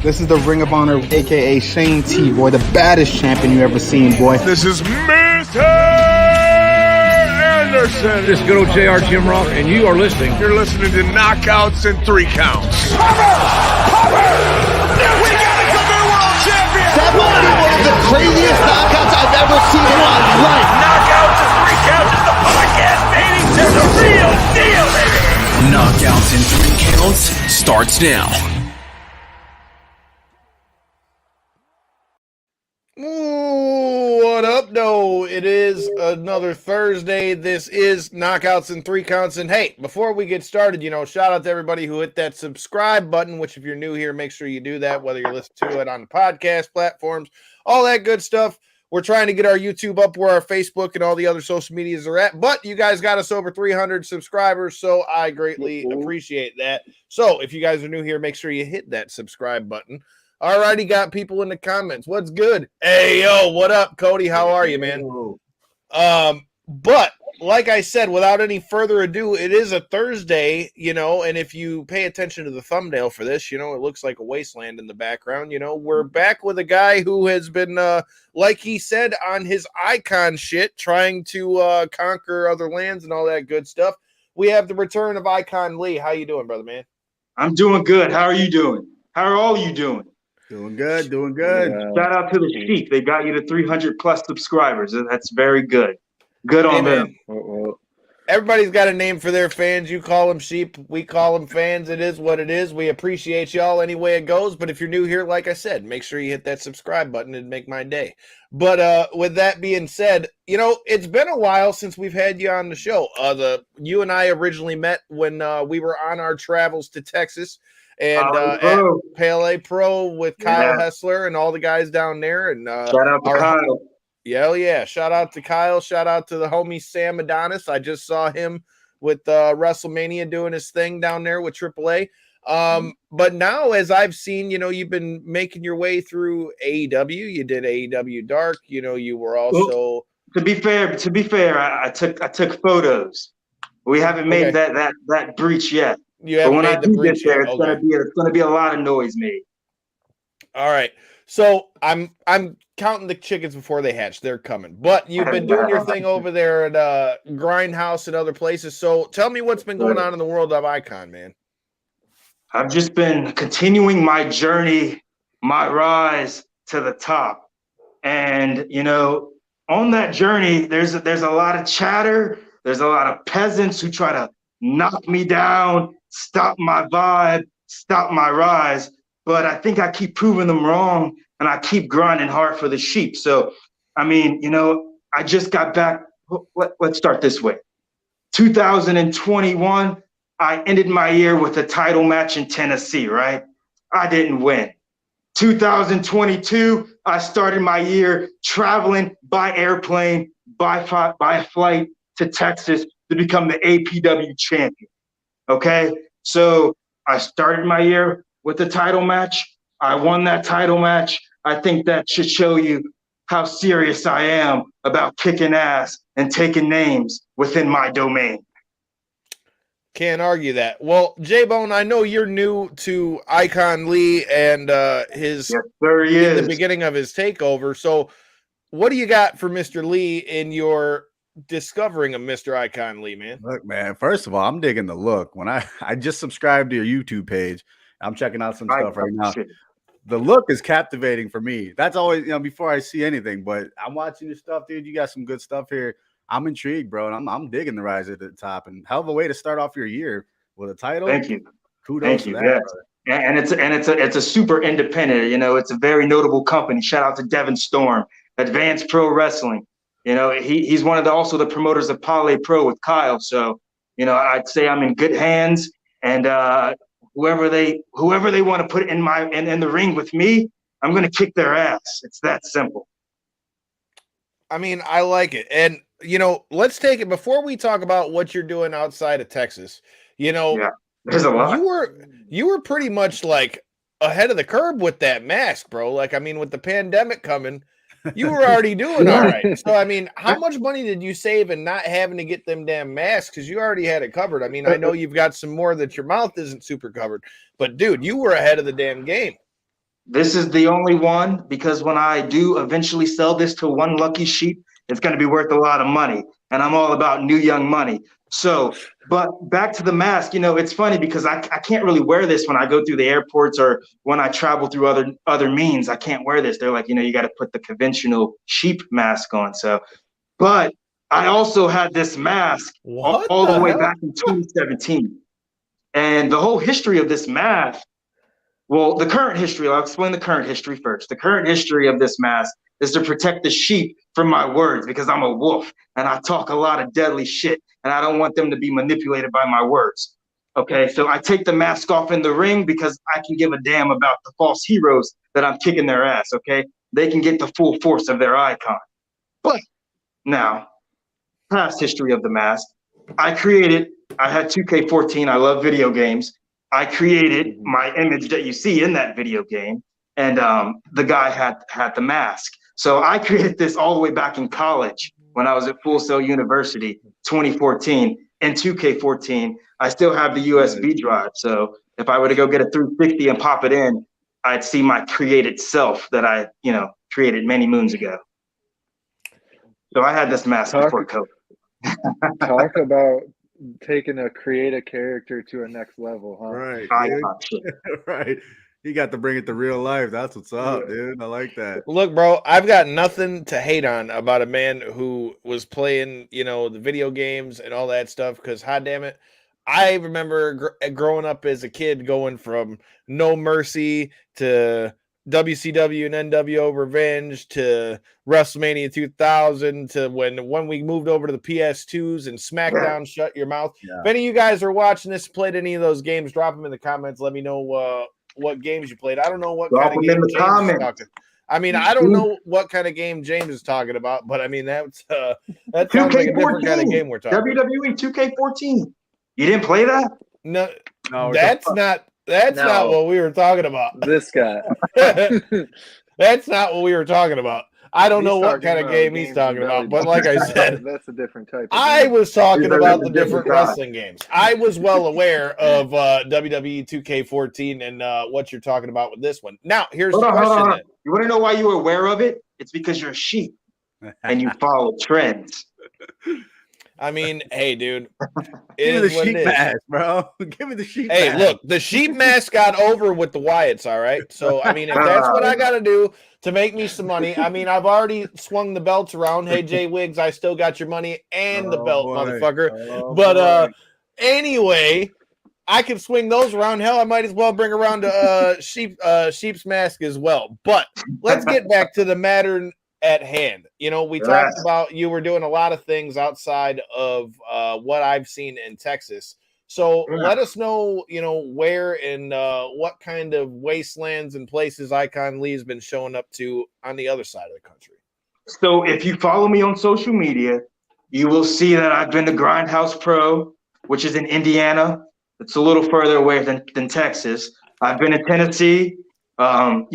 This is the Ring of Honor, a.k.a. Shane T, boy, the baddest champion you ever seen, boy. This is Mr. Anderson. This is good old JR Jim Ross, and you are listening. You're listening to Knockouts and Three Counts. Cover! We got a new world champion! That might be one of the craziest knockouts I've ever seen in my life. Knockouts and Three Counts is the podcast dating to the real deal, baby! Knockouts and Three Counts starts now. Ooh, what up, no? It is another Thursday. This is Knockouts and Three Counts. And hey, before we get started, shout out to everybody who hit that subscribe button, which if you're new here, make sure you do that, whether you're listening to it on the podcast platforms, all that good stuff. We're trying to get our YouTube up where our Facebook and all the other social medias are at, but you guys got us over 300 subscribers, so I greatly appreciate that. So if you guys are new here, make sure you hit that subscribe button. Alrighty, got people in the comments. What's good? Hey, yo, what up, Cody? How are you, man? But like I said, without any further ado, it is a Thursday, and if you pay attention to the thumbnail for this, it looks like a wasteland in the background. We're back with a guy who has been, like he said, on his icon shit, trying to conquer other lands and all that good stuff. We have the return of Icon Lee. How you doing, brother, man? I'm doing good. How are you doing? How are all you doing? Doing good, doing good. Shout out to the Sheep. They got you to 300 plus subscribers. That's very good. Good on them. Everybody's got a name for their fans. You call them sheep. We call them fans. It is what it is. We appreciate y'all any way it goes. But if you're new here, like I said, make sure you hit that subscribe button and make my day. But with that being said, it's been a while since we've had you on the show. You and I originally met when we were on our travels to Texas. And at Pale A Pro with Kyle Hessler and all the guys down there. And shout out to Kyle. Yeah. Shout out to Kyle. Shout out to the homie Sam Adonis. I just saw him with WrestleMania doing his thing down there with AAA. But now, as I've seen, you've been making your way through AEW. You did AEW Dark. You were also. To be fair, I took photos. We haven't made that breach yet. But when I do get there, it's gonna be a lot of noise made. All right. So I'm counting the chickens before they hatch. They're coming. But you've been doing your thing over there at Grindhouse and other places. So tell me what's been going on in the world of Icon, man. I've just been continuing my journey, my rise to the top. And on that journey, there's a lot of chatter. There's a lot of peasants who try to knock me down, stop my vibe, stop my rise. But I think I keep proving them wrong, and I keep grinding hard for the Sheep. So, I just got back. Let's start this way. 2021, I ended my year with a title match in Tennessee, right? I didn't win. 2022, I started my year traveling by airplane, by flight to Texas to become the APW champion. Okay, so I started my year with the title match. I won that title match. I think that should show you how serious I am about kicking ass and taking names within my domain. Can't argue that. Well, J-Bone, I know you're new to Icon Lee and his the beginning of his takeover. So what do you got for Mr. Lee in your discovering of Mr. Icon Lee, man? Look, man, first of all, I'm digging the look. When I just subscribed to your YouTube page, I'm checking out some stuff right now. The look is captivating for me. That's always, before I see anything, but I'm watching your stuff, dude. You got some good stuff here. I'm intrigued, bro. And I'm digging the rise at the top, and hell of a way to start off your year with a title. Thank you. Kudos to that. Yes. And it's a super independent, it's a very notable company. Shout out to Devin Storm, Advanced Pro Wrestling. He's one of also the promoters of Pale Pro with Kyle. So, I'd say I'm in good hands, and whoever they want to put in the ring with me, I'm going to kick their ass. It's that simple. I mean, I like it. And, let's take it before we talk about what you're doing outside of Texas. There's a lot. You were pretty much like ahead of the curve with that mask, bro. Like, I mean, with the pandemic coming, you were already doing all right. So, I mean, how much money did you save in not having to get them damn masks? Because you already had it covered. I mean, I know you've got some more that your mouth isn't super covered. But, dude, you were ahead of the damn game. This is the only one, because when I do eventually sell this to one lucky sheep, it's going to be worth a lot of money. And I'm all about new young money. So, but back to the mask, it's funny because I can't really wear this when I go through the airports or when I travel through other means. I can't wear this. They're like, you got to put the conventional sheep mask on. So, but I also had this mask all the way back in 2017. And the whole history of this mask, well, the current history, I'll explain the current history first. The current history of this mask is to protect the sheep from my words, because I'm a wolf and I talk a lot of deadly shit and I don't want them to be manipulated by my words. Okay, so I take the mask off in the ring because I can give a damn about the false heroes that I'm kicking their ass, okay? They can get the full force of their icon. But now, past history of the mask, I had 2K14, I love video games. I created my image that you see in that video game, and the guy had the mask. So I created this all the way back in college when I was at Full Sail University, 2014, in 2K14. I still have the USB drive, so if I were to go get a 360 and pop it in, I'd see my created self that I, created many moons ago. So I had this mask before COVID. Talk about taking a creative character to a next level, huh? Right. Right. You got to bring it to real life. That's what's up, dude. I like that. Look, bro, I've got nothing to hate on about a man who was playing, the video games and all that stuff, because, hot damn it, I remember growing up as a kid going from No Mercy to WCW and NWO Revenge to WrestleMania 2000 to when we moved over to the PS2s and SmackDown Shut Your Mouth. Yeah. If any of you guys are watching this, played any of those games, drop them in the comments. Let me know what games you played. I don't know what kind of game James is talking. I mean, I don't know what kind of game James is talking about, but I mean that sounds like a different kind of game we're talking about. WWE 2K14. You didn't play that? No, that's not what we were talking about. This guy. That's not what we were talking about. I don't know what kind of game he's talking about, but like I said, that's a different type. I was talking about the different wrestling games. I was well aware of WWE 2K14 and what you're talking about with this one. Now, here's the question. You want to know why you were aware of it? It's because you're a sheep and you follow trends. I mean, hey, dude. Give me the sheep mask, bro. Give me the sheep mask. Hey, look, the sheep mask got over with the Wyatts, all right? So, I mean, if that's what I got to do to make me some money, I mean, I've already swung the belts around. Hey, Jay Wiggs, I still got your money and the belt, motherfucker. Anyway, I can swing those around. Hell, I might as well bring around a sheep's mask as well. But let's get back to the matter at hand. We talked about you were doing a lot of things outside of what I've seen in Texas. So let us know, where and what kind of wastelands and places Icon Lee's been showing up to on the other side of the country. So if you follow me on social media, you will see that I've been to Grindhouse Pro, which is in Indiana. It's a little further away than Texas. I've been in Tennessee. So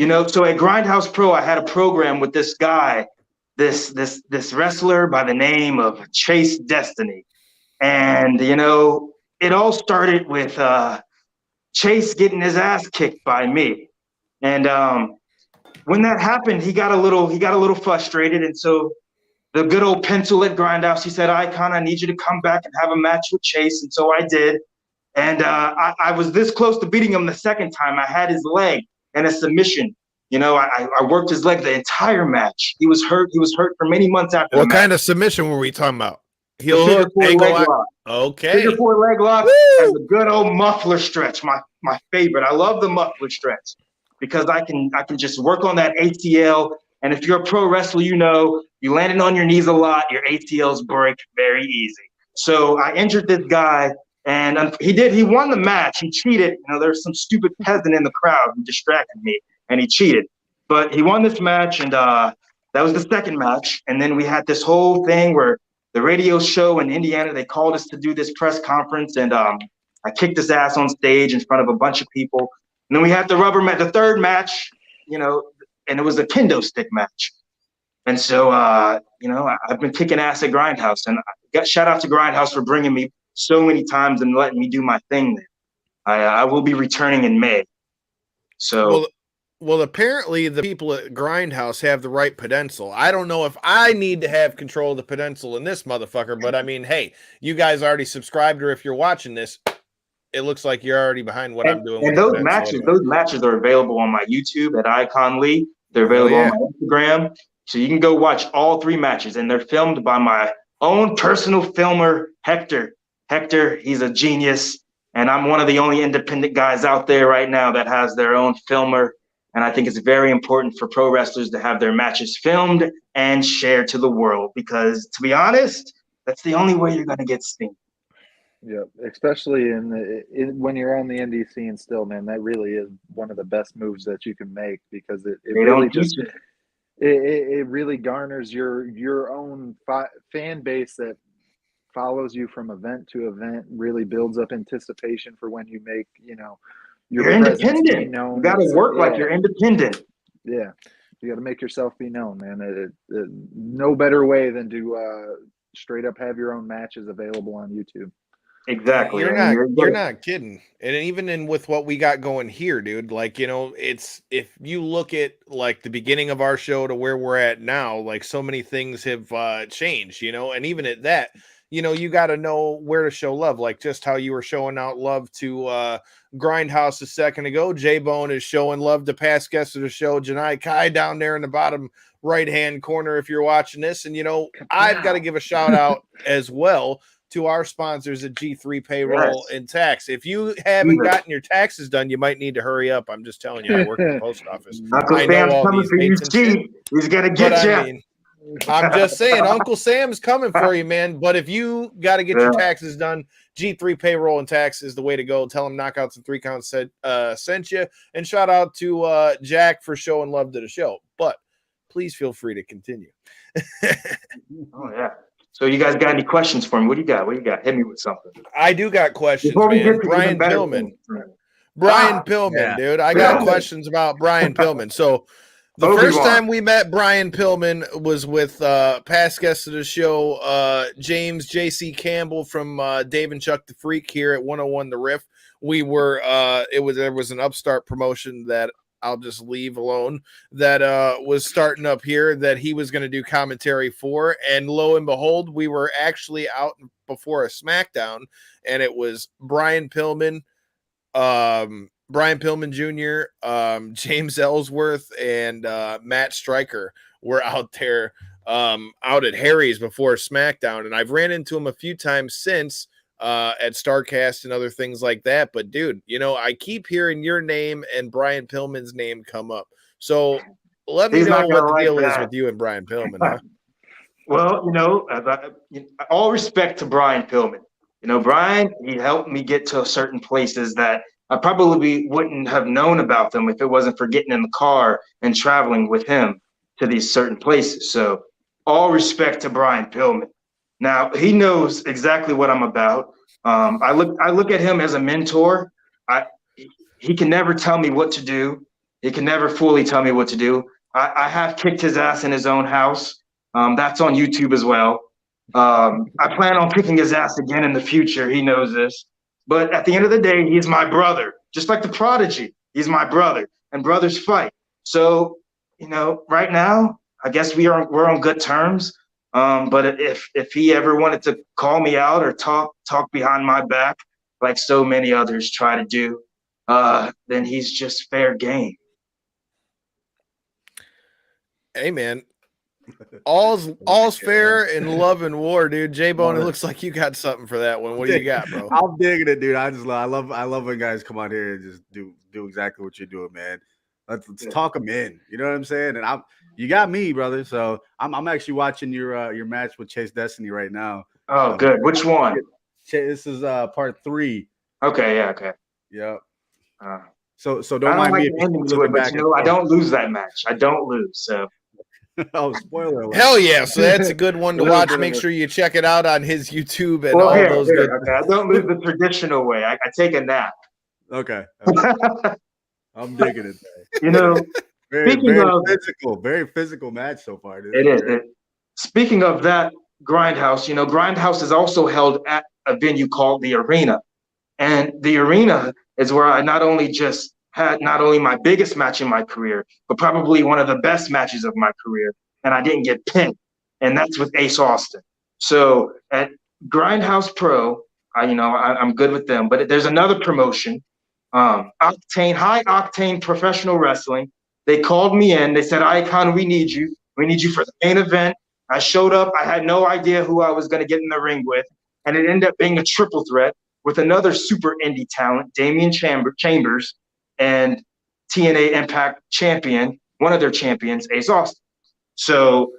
at Grindhouse Pro, I had a program with this guy, this wrestler by the name of Chase Destiny. And, it all started with Chase getting his ass kicked by me. And when that happened, he got a little frustrated. And so the good old pencil at Grindhouse, he said, Icon, I need you to come back and have a match with Chase. And so I did. And I was this close to beating him the second time. I had his leg and a submission. I worked his leg the entire match. He was hurt. He was hurt for many months after. What kind of submission were we talking about? Heel hook, angle lock. Okay. Figure four leg lock and the good old muffler stretch. My favorite. I love the muffler stretch because I can just work on that ACL. And if you're a pro wrestler, you landing on your knees a lot, your ACLs break very easy. So I injured this guy. And he won the match. He cheated. There's some stupid peasant in the crowd who distracted me, and he cheated. But he won this match, and that was the second match. And then we had this whole thing where the radio show in Indiana, they called us to do this press conference, and I kicked his ass on stage in front of a bunch of people. And then we had the third match, and it was a kendo stick match. And so, I've been kicking ass at Grindhouse, and shout out to Grindhouse for bringing me so many times and letting me do my thing there. I will be returning in May. So Well, apparently the people at Grindhouse have the right pedestal. I don't know if I need to have control of the pedestal in this motherfucker, but I mean, hey, you guys already subscribed, or if you're watching this, it looks like you're already behind what I'm doing. And those matches are available on my YouTube at Icon Lee. They're available on my Instagram. So you can go watch all 3 matches, and they're filmed by my own personal filmer, Hector. Hector, he's a genius, and I'm one of the only independent guys out there right now that has their own filmer. And I think it's very important for pro wrestlers to have their matches filmed and shared to the world because, to be honest, that's the only way you're going to get seen. Yeah, especially when you're on the indie scene still, man, that really is one of the best moves that you can make because it really just it really garners your own fan base that follows you from event to event, really builds up anticipation for when you make, you're independent. You got to work like you're independent. Yeah, you got to make yourself be known, man. No better way than to straight up have your own matches available on YouTube. Exactly. You're not kidding. And even with what we got going here, dude, like, it's, if you look at like the beginning of our show to where we're at now, like so many things have changed, and even at that, you got to know where to show love, like just how you were showing out love to Grindhouse a second ago. J-Bone is showing love to past guests of the show, Janai Kai down there in the bottom right-hand corner if you're watching this. And, I've got to give a shout out as well to our sponsors at G3 Payroll and Tax. If you haven't gotten your taxes done, you might need to hurry up. I'm just telling you, I work at the post office. Uncle Sam's coming for you, G. He's going to get you. I'm just saying, Uncle Sam's coming for you, man. But if you got to get your taxes done, G3 Payroll and Tax is the way to go. Tell them Knockouts and 3 Counts sent you. And shout out to Jack for showing love to the show. But please feel free to continue. Oh, yeah. So you guys got any questions for me? What do you got? Hit me with something. I do got questions, man. Brian Pillman. Brian Pillman, dude. I got questions about Brian Pillman. So the first time we met Brian Pillman was with past guests of the show, James J.C. Campbell from Dave and Chuck the Freak here at 101 The Riff. We were there was an upstart promotion that I'll just leave alone that was starting up here that he was going to do commentary for, and lo and behold, we were actually out before a SmackDown, and it was Brian Pillman, Jr., James Ellsworth, and Matt Stryker were out there out at Harry's before SmackDown, and I've ran into him a few times since at StarCast and other things like that. But dude, I keep hearing your name and Brian Pillman's name come up. So let me know what the deal is with you and Brian Pillman. Huh? Well, all respect to Brian Pillman. Brian, he helped me get to certain places that I probably wouldn't have known about them if it wasn't for getting in the car and traveling with him to these certain places. So all respect to Brian Pillman. Now, he knows exactly what I'm about. I look at him as a mentor. He can never tell me what to do. He can never fully tell me what to do. I have kicked his ass in his own house. That's on YouTube as well. I plan on kicking his ass again in the future. He knows this. But at the end of the day, he's my brother. Just like the Prodigy, he's my brother. And brothers fight. So, right now, I guess we're on good terms. But if he ever wanted to call me out or talk behind my back, like so many others try to do, then he's just fair game. Hey, man, all's fair in love and war, dude. J-Bone, it looks like you got something for that one. What do you got, bro? I'm digging it, dude. I love when guys come out here and just do exactly what you're doing, man. Let's talk them in. You know what I'm saying? And you got me, brother. So I'm actually watching your match with Chase Destiny right now. Oh, good. Which one? This is part 3. Okay. Yeah. Okay. Yep. So don't mind me. I don't lose that match. I don't lose. So. Oh, spoiler alert. Hell yeah. So that's a good one to watch. Make sure you check it out on his YouTube and all those good. Okay. I don't lose the traditional way. I take a nap. Okay. I'm digging it. Very physical match so far. Dude. It is. Speaking of that, Grindhouse, Grindhouse is also held at a venue called the Arena. And the Arena is where I not only just had not only my biggest match in my career, but probably one of the best matches of my career, and I didn't get pinned, and that's with Ace Austin. So at Grindhouse Pro, I'm good with them, but there's another promotion, high octane professional wrestling. They called me in. They said, Icon, we need you. We need you for the main event. I showed up. I had no idea who I was going to get in the ring with, and it ended up being a triple threat with another super indie talent, Damian Chambers, and TNA Impact champion, one of their champions, Ace Austin. So,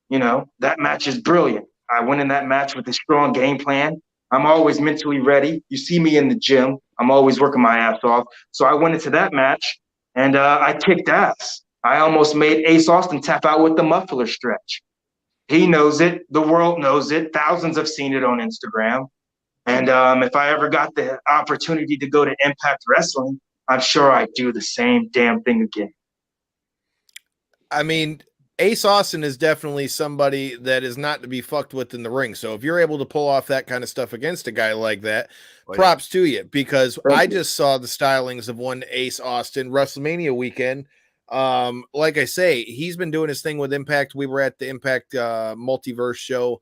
that match is brilliant. I went in that match with a strong game plan. I'm always mentally ready. You see me in the gym. I'm always working my ass off. So I went into that match, and I kicked ass. I almost made Ace Austin tap out with the muffler stretch. He knows it. The world knows it. Thousands have seen it on Instagram. And if I ever got the opportunity to go to Impact Wrestling, I'm sure I'd do the same damn thing again. I mean, Ace Austin is definitely somebody that is not to be fucked with in the ring. So if you're able to pull off that kind of stuff against a guy like that, props to you, because I just saw the stylings of one Ace Austin WrestleMania weekend. Like I say, he's been doing his thing with Impact. We were at the Impact Multiverse show.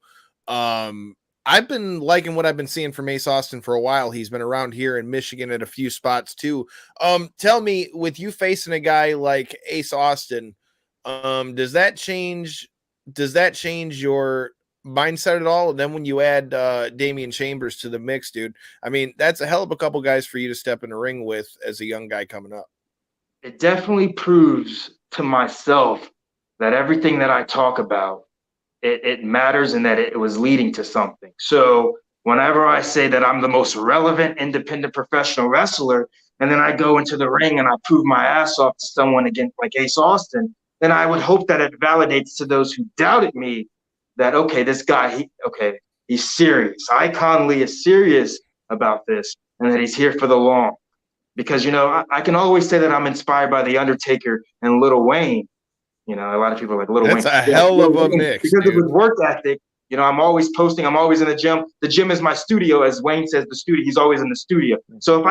I've been liking what I've been seeing from Ace Austin for a while. He's been around here in Michigan at a few spots too. Tell me, with you facing a guy like Ace Austin, does that change your mindset at all? And then when you add Damian Chambers to the mix, dude, I mean, that's a hell of a couple guys for you to step in the ring with as a young guy coming up. It definitely proves to myself that everything that I talk about, it matters, and that it was leading to something. So whenever I say that I'm the most relevant independent professional wrestler, and then I go into the ring and I prove my ass off to someone again like Ace Austin, then I would hope that it validates to those who doubted me that, okay, this guy, he's serious. Icon Lee is serious about this, and that he's here for the long. Because, I can always say that I'm inspired by The Undertaker and Lil Wayne. A lot of people are like, Lil Wayne. That's a hell of a mix. Because of his work ethic, I'm always posting. I'm always in the gym. The gym is my studio, as Wayne says, the studio. He's always in the studio. So if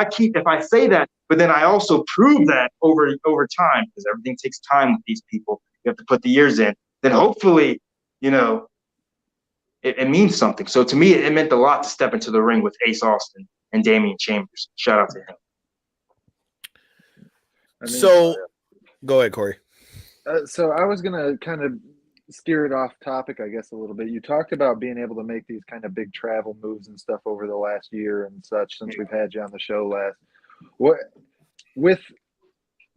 I say that, but then I also prove that over time, because everything takes time with these people. You have to put the years in. Then hopefully, it means something. So to me, it meant a lot to step into the ring with Ace Austin and Damian Chambers. Shout out to him. Go ahead, Corey. So I was going to kind of steer it off topic, I guess, a little bit. You talked about being able to make these kind of big travel moves and stuff over the last year and such since we've had you on the show last. What with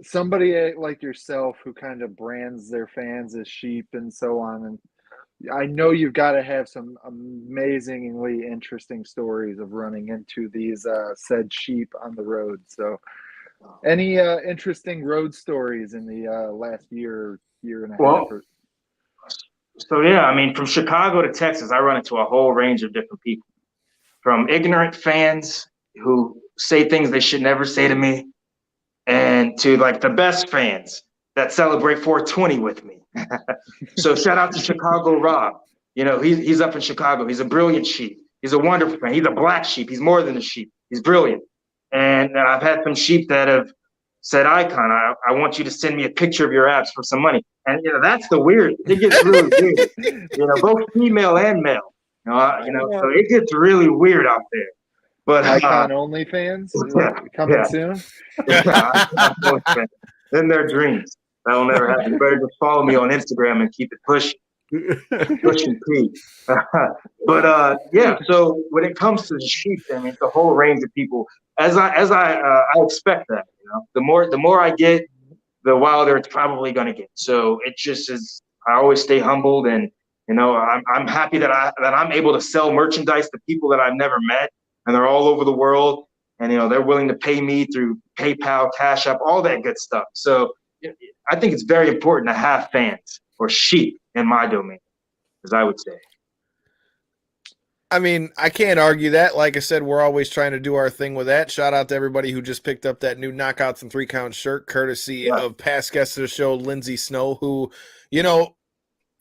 somebody like yourself who kind of brands their fans as sheep and so on, and I know you've got to have some amazingly interesting stories of running into these said sheep on the road. So any interesting road stories in the last year and a half? So, yeah, I mean, from Chicago to Texas, I run into a whole range of different people, from ignorant fans who say things they should never say to me, and to like the best fans that celebrate 420 with me. So shout out to Chicago Rob. He's up in Chicago. He's a brilliant sheep. He's a wonderful fan. He's a black sheep. He's more than a sheep. He's brilliant. And I've had some sheep that have said, Icon, I want you to send me a picture of your abs for some money. And, that's the weird. It gets really weird. Both female and male. So it gets really weird out there. But Icon OnlyFans coming soon. In their dreams. That'll never happen. You better just follow me on Instagram and keep it pushing. Pushing P. But so when it comes to the sheep, I mean, it's a whole range of people. As I expect that, the more I get, the wilder it's probably going to get. So it just is. I always stay humbled, and I'm happy that I'm able to sell merchandise to people that I've never met, and they're all over the world, and they're willing to pay me through PayPal, Cash App, all that good stuff. So I think it's very important to have fans, or sheep in my domain, as I would say. I mean, I can't argue that. Like I said, we're always trying to do our thing with that. Shout out to everybody who just picked up that new Knockouts and 3 Count shirt, courtesy of past guests of the show, Lindsay Snow, who,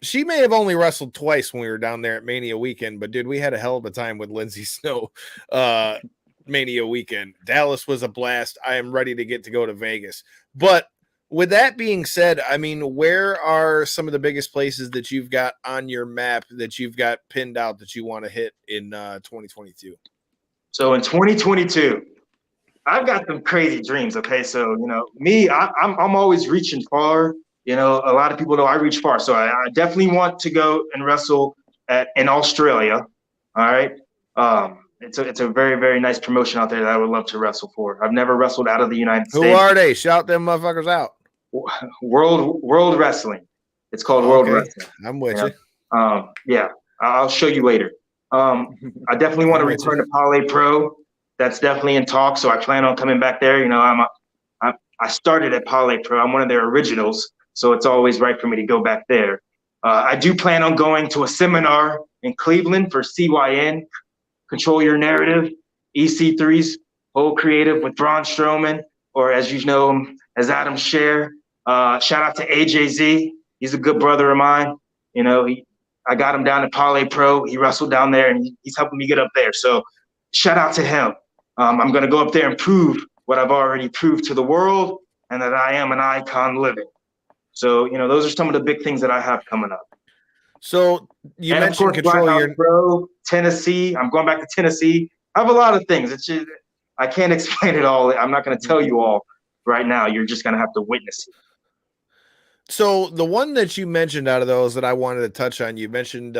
she may have only wrestled twice when we were down there at Mania weekend, but dude, we had a hell of a time with Lindsay Snow. Mania weekend. Dallas was a blast. I am ready to go to Vegas. But with that being said, I mean, where are some of the biggest places that you've got on your map that you've got pinned out that you want to hit in 2022? So in 2022, I've got some crazy dreams. Okay, so me, I'm always reaching far. A lot of people know I reach far, so I definitely want to go and wrestle in Australia. All right, it's a very, very nice promotion out there that I would love to wrestle for. I've never wrestled out of the United States. Who are they? Shout them motherfuckers out. World Wrestling. It's called World Wrestling. I'm with you. Yeah, I'll show you later. I definitely want to return to Parlay Pro. That's definitely in talk. So I plan on coming back there. I started at Parlay Pro. I'm one of their originals, so it's always right for me to go back there. I do plan on going to a seminar in Cleveland for CYN, Control Your Narrative, EC3's Whole Creative with Braun Strowman, or as you know him as Adam Scher. Shout out to AJZ. He's a good brother of mine. I got him down at Parlay Pro. He wrestled down there, and he's helping me get up there. So shout out to him. I'm going to go up there and prove what I've already proved to the world, and that I am an icon living. So, those are some of the big things that I have coming up. So you mentioned Control Your Pro, Tennessee. I'm going back to Tennessee. I have a lot of things. It's just, I can't explain it all. I'm not going to tell you all right now. You're just going to have to witness it. So the one that you mentioned out of those that I wanted to touch on, you mentioned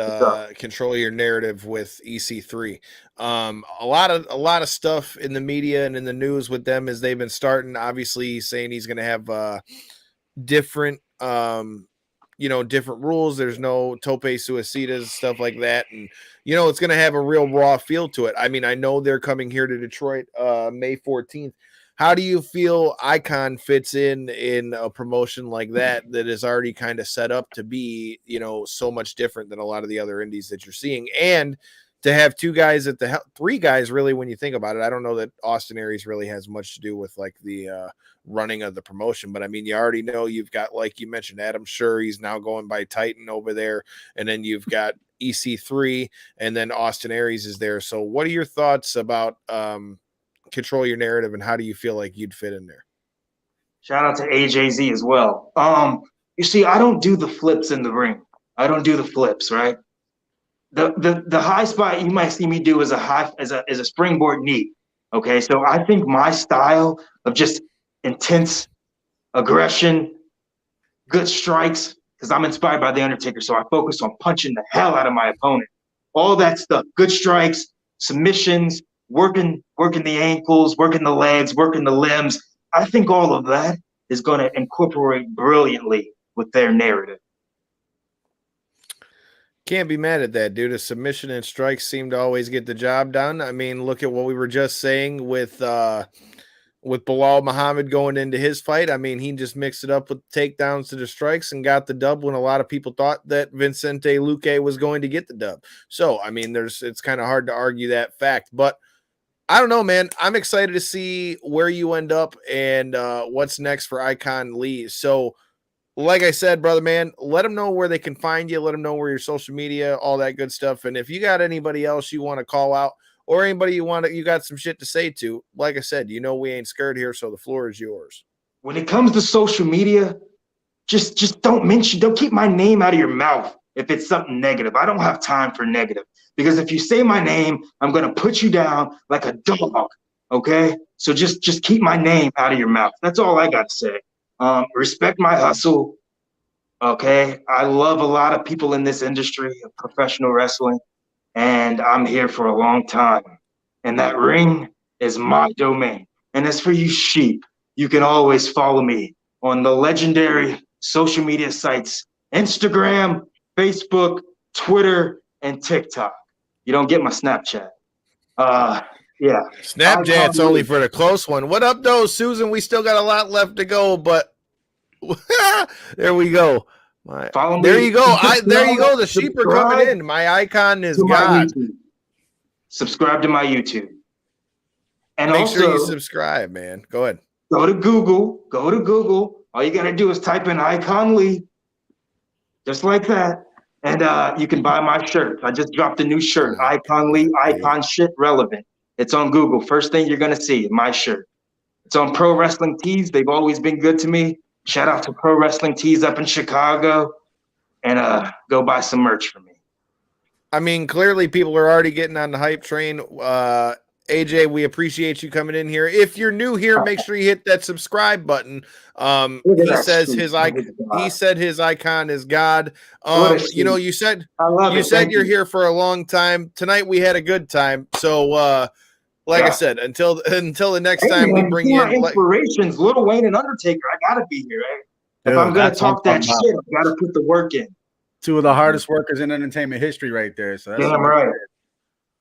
Control Your Narrative with EC3. A lot of stuff in the media and in the news with them as they've been starting, obviously saying he's going to have different different rules. There's no tope suicidas, stuff like that. And, it's going to have a real raw feel to it. I mean, I know they're coming here to Detroit May 14th. How do you feel Icon fits in a promotion like that is already kind of set up to be, so much different than a lot of the other indies that you're seeing? And to have two guys three guys, really, when you think about it, I don't know that Austin Aries really has much to do with like the running of the promotion, but I mean, you already know you've got, like you mentioned, Adam Scher, he's now going by Titan over there. And then you've got EC3 and then Austin Aries is there. So what are your thoughts about, Control Your Narrative, and how do you feel like you'd fit in there? Shout out to AJZ as well. You see, I don't do the flips in the ring. I don't do the flips, right? The high spot you might see me do is a springboard knee. Okay, so I think my style of just intense aggression, good strikes, because I'm inspired by The Undertaker, so I focus on punching the hell out of my opponent. All that stuff, good strikes, submissions, working the ankles, working the legs, working the limbs. I think all of that is going to incorporate brilliantly with their narrative. Can't be mad at that, dude. A submission and strikes seem to always get the job done. I mean, look at what we were just saying with Bilal Muhammad going into his fight. I mean, he just mixed it up with takedowns to the strikes and got the dub when a lot of people thought that Vicente Luque was going to get the dub. So, I mean, it's kind of hard to argue that fact, but I don't know, man. I'm excited to see where you end up and what's next for Icon Lee. So, like I said, brother, man, let them know where they can find you. Let them know where your social media, all that good stuff. And if you got anybody else you want to call out or anybody you got some shit to say to, like I said, we ain't scared here, so the floor is yours. When it comes to social media, just don't keep my name out of your mouth if it's something negative. I don't have time for negative. Because if you say my name, I'm going to put you down like a dog, okay? So just keep my name out of your mouth. That's all I got to say. Respect my hustle, okay? I love a lot of people in this industry of professional wrestling, and I'm here for a long time. And that ring is my domain. And as for you sheep, you can always follow me on the legendary social media sites, Instagram, Facebook, Twitter, and TikTok. You don't get my Snapchat. Yeah. Snapchat's only for the close one. What up, though, Susan? We still got a lot left to go, but there we go. Follow me. There you go. There you go. The sheep are coming in. My icon is God. Subscribe to my YouTube. And make also, sure you subscribe, man. Go ahead. Go to Google. All you got to do is type in Icon Lee. Just like that. And you can buy my shirt. I just dropped a new shirt, Icon Lee, Icon Shit Relevant. It's on Google. First thing you're going to see, my shirt. It's on Pro Wrestling Tees. They've always been good to me. Shout out to Pro Wrestling Tees up in Chicago. And go buy some merch for me. I mean, clearly people are already getting on the hype train. AJ, we appreciate you coming in here. If you're new here, make sure you hit that subscribe button. He says his icon. He said his icon is God. You know, you said you're here for a long time. Tonight we had a good time. So, like I said, until the next time we bring in inspirations, Lil Wayne and Undertaker. I gotta be here. Right? If I'm gonna talk that shit, I gotta put the work in. Two of the hardest workers in entertainment history, right there. So that's damn right.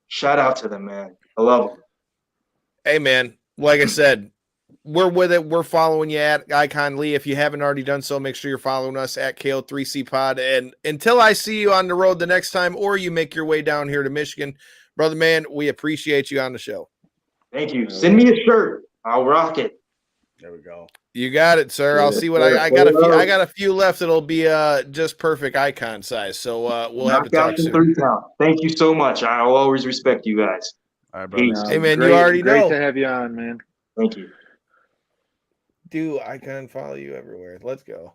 Shout out to them, man. I love them. Hey, man, like I said, we're with it. We're following you at Icon Lee. If you haven't already done so, make sure you're following us at KO3C Pod. And until I see you on the road the next time, or you make your way down here to Michigan, brother, man, we appreciate you on the show. Thank you. Send me a shirt. I'll rock it. There we go. You got it, sir. I'll see what I got. I got a few left. It'll be just perfect icon size. So we'll have to talk soon. 3 count. Thank you so much. I'll always respect you guys. All right, brother. Hey, man, you already know. Great to have you on, man. Thank you. Do icon follow you everywhere? Let's go.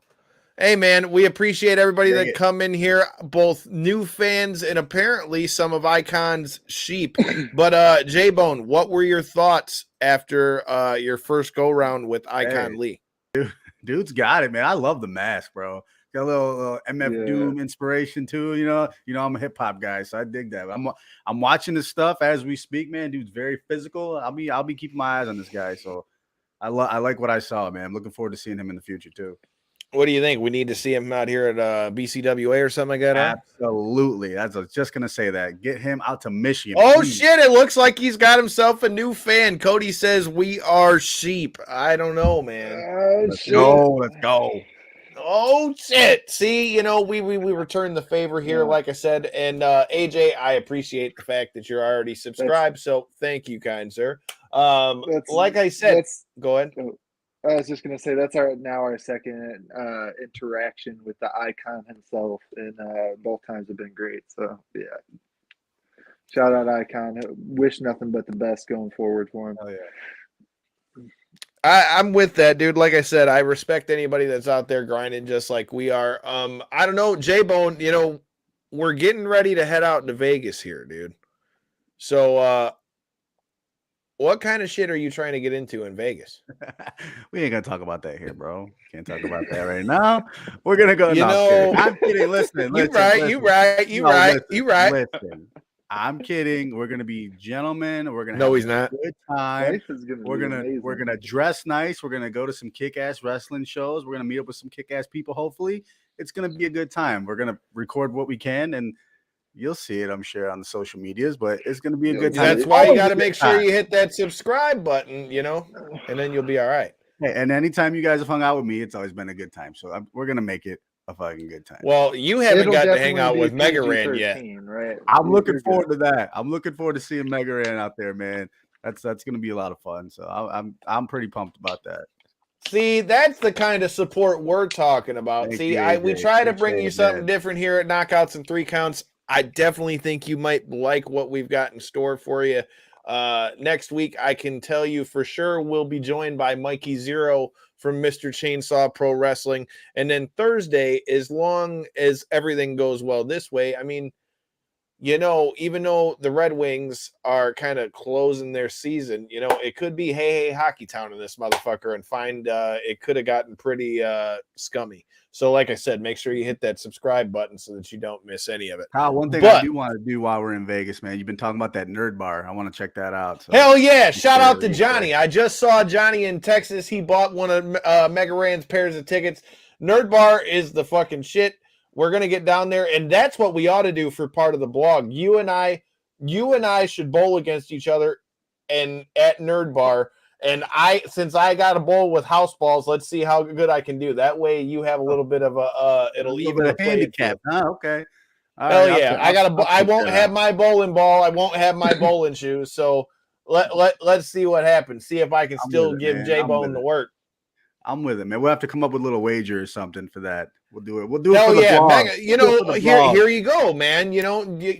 Hey, man, we appreciate everybody that come in here, both new fans and apparently some of Icon's sheep. But J-Bone, what were your thoughts after your first go-round with Icon Lee? Dude's got it, man. I love the mask, bro. Got a little MF Doom inspiration too. You know, I'm a hip hop guy, so I dig that. I'm watching this stuff as we speak, man. Dude's very physical. I'll be keeping my eyes on this guy. So I like what I saw, man. I'm looking forward to seeing him in the future too. What do you think? We need to see him out here at BCWA or something like that? Absolutely. I was just gonna say that. Get him out to Michigan. Oh, please. Shit! It looks like he's got himself a new fan. Cody says we are sheep. I don't know, man. Let's go. Oh shit! See, we return the favor here, like I said, and AJ, I appreciate the fact that you're already subscribed. So thank you, kind sir. Like I said, go ahead. I was just gonna say that's our second interaction with the icon himself, and both times have been great. So yeah, shout out Icon. Wish nothing but the best going forward for him. Oh yeah. I'm with that, dude. Like I said, I respect anybody that's out there grinding just like we are. I don't know, J-Bone, we're getting ready to head out to Vegas here, dude. So what kind of shit are you trying to get into in Vegas? We ain't gonna talk about that here, bro. Can't talk about that right now. We're gonna go. I'm kidding. Listen. You right. Listen. I'm kidding. We're gonna be gentlemen. We're gonna have a good time. We're gonna dress nice. We're gonna go to some kick-ass wrestling shows. We're gonna meet up with some kick-ass people. Hopefully, it's gonna be a good time. We're gonna record what we can, and you'll see it, I'm sure, on the social medias. But it's gonna be a good time. That's why you got to make sure you hit that subscribe button, and then you'll be all right. Hey, and anytime you guys have hung out with me, it's always been a good time. So we're gonna make it a fucking good time. Well, you haven't gotten to hang out with Mega Ran yet. Right? I'm looking forward to that. I'm looking forward to seeing Mega Ran out there, man. That's going to be a lot of fun. So I'm pretty pumped about that. See, that's the kind of support we're talking about. We try to bring you something different here at Knockouts and 3 Counts. I definitely think you might like what we've got in store for you. Next week, I can tell you for sure we'll be joined by Mikey Zero from Mr. Chainsaw Pro Wrestling. And then Thursday, as long as everything goes well this way, I mean, even though the Red Wings are kind of closing their season, it could be hey hockey town in this motherfucker and find it could have gotten pretty scummy. So like I said, make sure you hit that subscribe button so that you don't miss any of it. Kyle, one thing I do want to do while we're in Vegas, man, you've been talking about that nerd bar. I want to check that out. So. Hell yeah. Shout out to Johnny. I just saw Johnny in Texas. He bought one of Mega Ran's pairs of tickets. Nerd bar is the fucking shit. We're going to get down there, and that's what we ought to do for part of the blog. You and I should bowl against each other and at Nerd Bar. And since I got a bowl with house balls, let's see how good I can do. That way you have a little bit of it'll even the handicap. Okay. Hell yeah. I won't have my bowling ball. I won't have my bowling shoes. So let's see what happens. See if I can still give J-Bone the work. I'm with it, man. We'll have to come up with a little wager or something for that. We'll do it. We'll do it Oh for the yeah, blog. here you go, man. You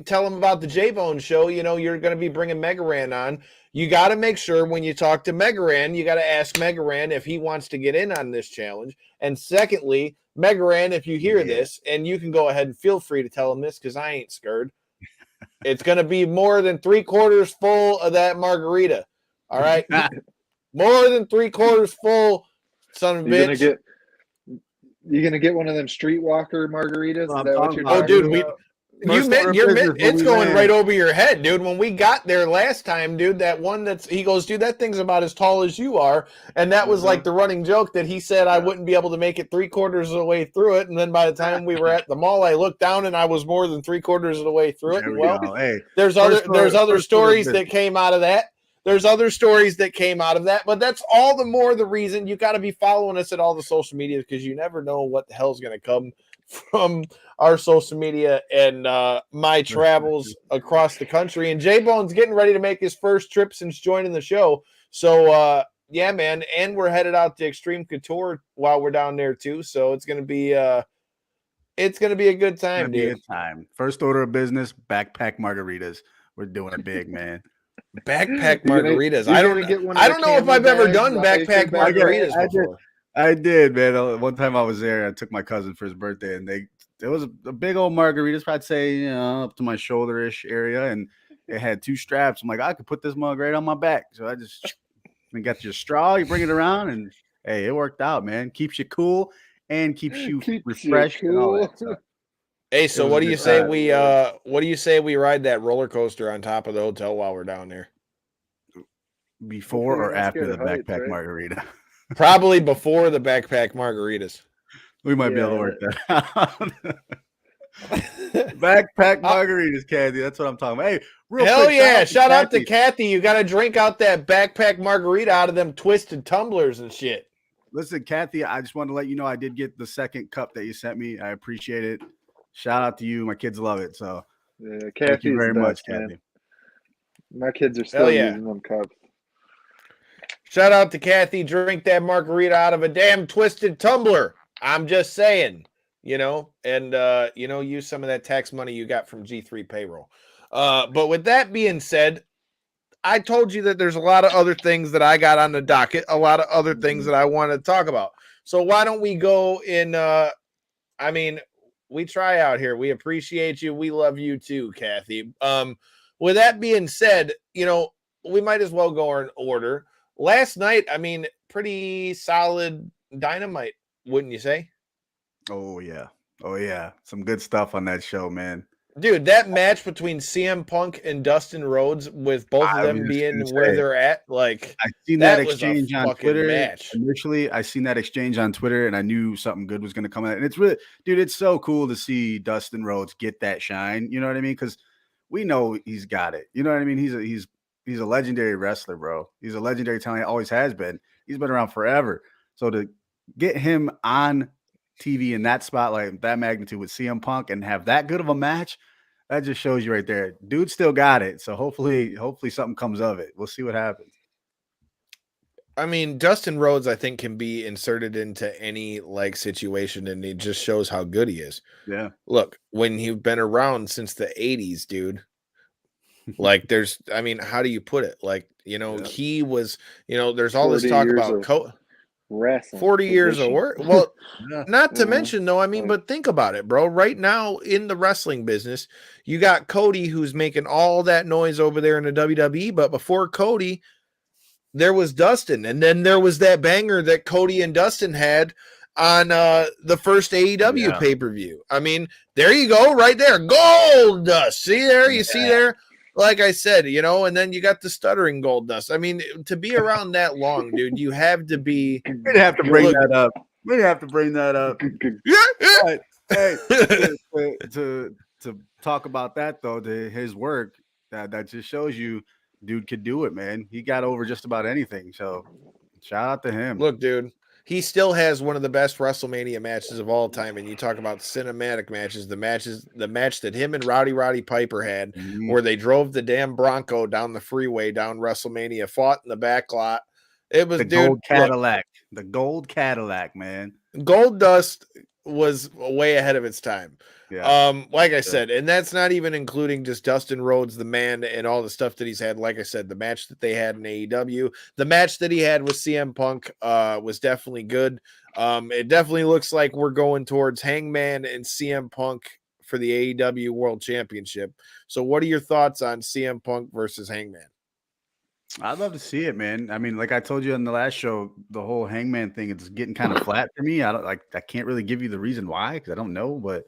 tell them about the J-Bone show. You're going to be bringing Megaran on. You got to make sure when you talk to Megaran, you got to ask Megaran if he wants to get in on this challenge. And secondly, Megaran, if you hear this, and you can go ahead and feel free to tell him this because I ain't scared. It's going to be more than 3/4 full of that margarita. All right, more than 3/4 full, son of a bitch. You're gonna get one of them streetwalker margaritas. Is that what you're talking dude, about? It's going right over your head, dude. When we got there last time, dude, that one he goes, dude, that thing's about as tall as you are. And that was like the running joke that he said I wouldn't be able to make it 3/4 of the way through it. And then by the time we were at the mall, I looked down and I was more than 3/4 of the way through it. And Hey, there's other stories that came out of that. There's other stories that came out of that, but that's all the more the reason you got to be following us at all the social media because you never know what the hell's going to come from our social media and my travels across the country. And J-Bone's getting ready to make his first trip since joining the show. So, yeah, man. And we're headed out to Extreme Couture while we're down there too. So it's going to be a good time, dude. First order of business, backpack margaritas. We're doing it big, man. Backpack margaritas. I don't know if I've ever done backpack margaritas before. I did, man. One time I was there. I took my cousin for his birthday, and there was a big old margaritas, I'd say, up to my shoulder-ish area, and it had 2 straps. I'm like, I could put this mug right on my back. So I just got your straw. You bring it around, and hey, it worked out, man. Keeps you cool and keeps you refreshed. And all that stuff. Hey, so what do you say we ride that roller coaster on top of the hotel while we're down there? Before or after the backpack margarita? Probably before the backpack margaritas. We might be able to work that out. Backpack margaritas, Kathy. That's what I'm talking about. Hey, hell yeah. Shout out to Kathy. You got to drink out that backpack margarita out of them twisted tumblers and shit. Listen, Kathy, I just wanted to let you know I did get the second cup that you sent me. I appreciate it. Shout out to you. My kids love it. So thank you very much, Kathy. My kids are still using them cups. Shout out to Kathy. Drink that margarita out of a damn twisted tumbler. I'm just saying, and use some of that tax money you got from G3 payroll. But with that being said, I told you that there's a lot of other things that I got on the docket, a lot of other things that I want to talk about. So why don't we go in? We try out here. We appreciate you. We love you too, Kathy. With that being said, we might as well go in order. Last night, pretty solid Dynamite, wouldn't you say? Oh, yeah. Some good stuff on that show, man. Dude, that match between CM Punk and Dustin Rhodes with both of them being where they're at, like I seen that exchange on Twitter. Initially, I seen that exchange on Twitter and I knew something good was going to come out. And it's really, dude, it's so cool to see Dustin Rhodes get that shine. You know what I mean? Because we know he's got it. You know what I mean? He's a legendary wrestler, bro. He's a legendary talent. Always has been. He's been around forever. So to get him on TV in that spotlight, that magnitude with CM Punk and have that good of a match, that just shows you right there. Dude still got it. So hopefully something comes of it. We'll see what happens. Dustin Rhodes, I think, can be inserted into any situation, and it just shows how good he is. Yeah. Look, when he's been around since the 80s, dude, how do you put it? He was, there's all this talk about wrestling 40 years of work. Well, not to mention though, but think about it, bro. Right now in the wrestling business, you got Cody who's making all that noise over there in the WWE, but before Cody, there was Dustin, and then there was that banger that Cody and Dustin had on the first AEW pay-per-view. There you go, right there. Gold Dust. See there? You see there? Like I said, and then you got the stuttering Gold Dust. To be around that long, dude, you have to be. We'd have to bring that up. We'd have to bring that up. Yeah. Hey, to talk about that though, to his work, that just shows you, dude could do it, man. He got over just about anything. So, shout out to him. Look, dude. He still has one of the best WrestleMania matches of all time. And you talk about cinematic matches, the match that him and Roddy Piper had, where they drove the damn Bronco down the freeway, down WrestleMania, fought in the back lot. It was, Gold Cadillac. The gold Cadillac, man. Gold Dust was way ahead of its time. Yeah. Like I said, and that's not even including just Dustin Rhodes, the man, and all the stuff that he's had. Like I said, the match that they had in AEW, the match that he had with CM Punk was definitely good. It definitely looks like we're going towards Hangman and CM Punk for the AEW World Championship. So what are your thoughts on CM Punk versus Hangman? I'd love to see it, man. I mean, like I told you in the last show, the whole Hangman thing, it's getting kind of flat for me. I can't really give you the reason why, because I don't know. But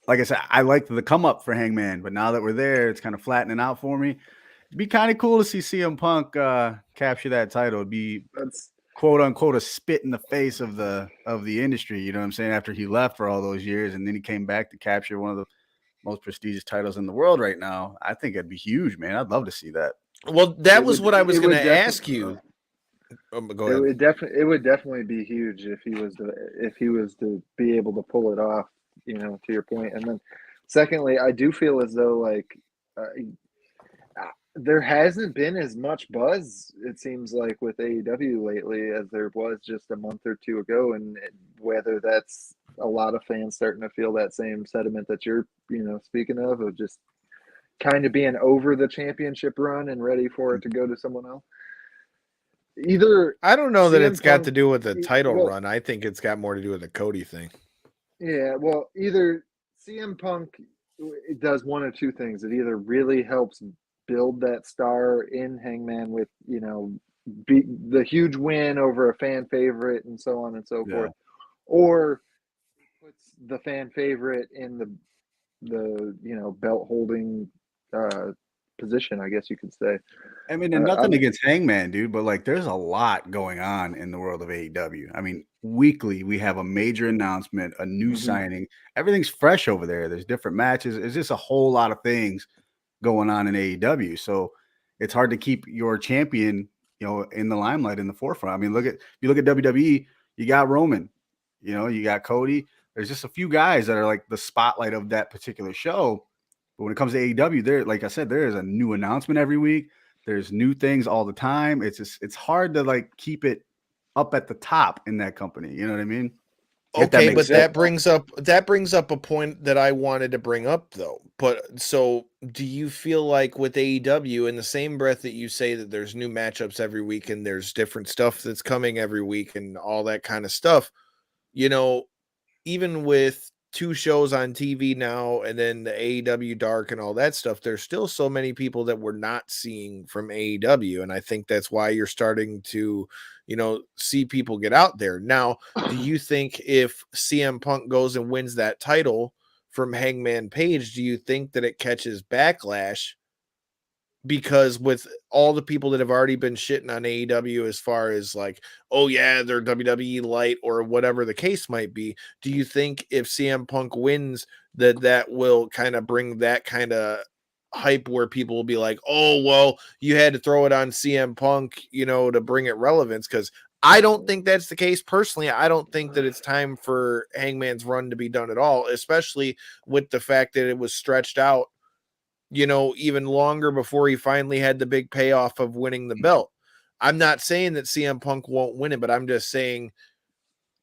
like I said, I like the come up for Hangman, but now that we're there, it's kind of flattening out for me. It'd be kind of cool to see CM Punk capture that title. It'd be quote unquote a spit in the face of the industry. You know what I'm saying? After he left for all those years, and then he came back to capture one of the most prestigious titles in the world right now. I think it'd be huge, man. I'd love to see that. Well, that was what I was going to ask you. Go ahead. It would definitely be huge if he was to be able to pull it off. You know, to your point. And then, secondly, I do feel as though like there hasn't been as much buzz, it seems like, with AEW lately as there was just a month or two ago, and whether that's a lot of fans starting to feel that same sentiment that you're, speaking of just kind of being over the championship run and ready for it to go to someone else. I don't know that it's got to do with the title run. I think it's got more to do with the Cody thing. Yeah, well, either CM Punk it does one of two things. It either really helps build that star in Hangman with, the huge win over a fan favorite and so on and so forth, or puts the fan favorite in the belt holding position, I guess you could say. I mean, and nothing against Hangman, dude, but like there's a lot going on in the world of AEW. I mean, weekly we have a major announcement, a new signing. Everything's fresh over there. There's different matches. It's just a whole lot of things going on in AEW. So it's hard to keep your champion, in the limelight, in the forefront. I mean, if you look at WWE, you got Roman, you got Cody. There's just a few guys that are like the spotlight of that particular show. But when it comes to AEW, there, like I said, there is a new announcement every week. There's new things all the time. It's hard to like keep it up at the top in that company. You know what I mean? Okay, but that brings up a point that I wanted to bring up though. But so do you feel like with AEW, in the same breath that you say that there's new matchups every week and there's different stuff that's coming every week and all that kind of stuff, even with 2 shows on TV now and then the AEW Dark and all that stuff, there's still so many people that we're not seeing from AEW. And I think that's why you're starting to, see people get out there. Now, do you think if CM Punk goes and wins that title from Hangman Page, do you think that it catches backlash? Because with all the people that have already been shitting on AEW as far as like, oh yeah, they're WWE light or whatever the case might be, do you think if CM Punk wins that will kind of bring that kind of hype where people will be like, oh, well, you had to throw it on CM Punk, to bring it relevance? Because I don't think that's the case personally. I don't think that it's time for Hangman's run to be done at all, especially with the fact that it was stretched out even longer before he finally had the big payoff of winning the belt. I'm not saying that CM Punk won't win it, but I'm just saying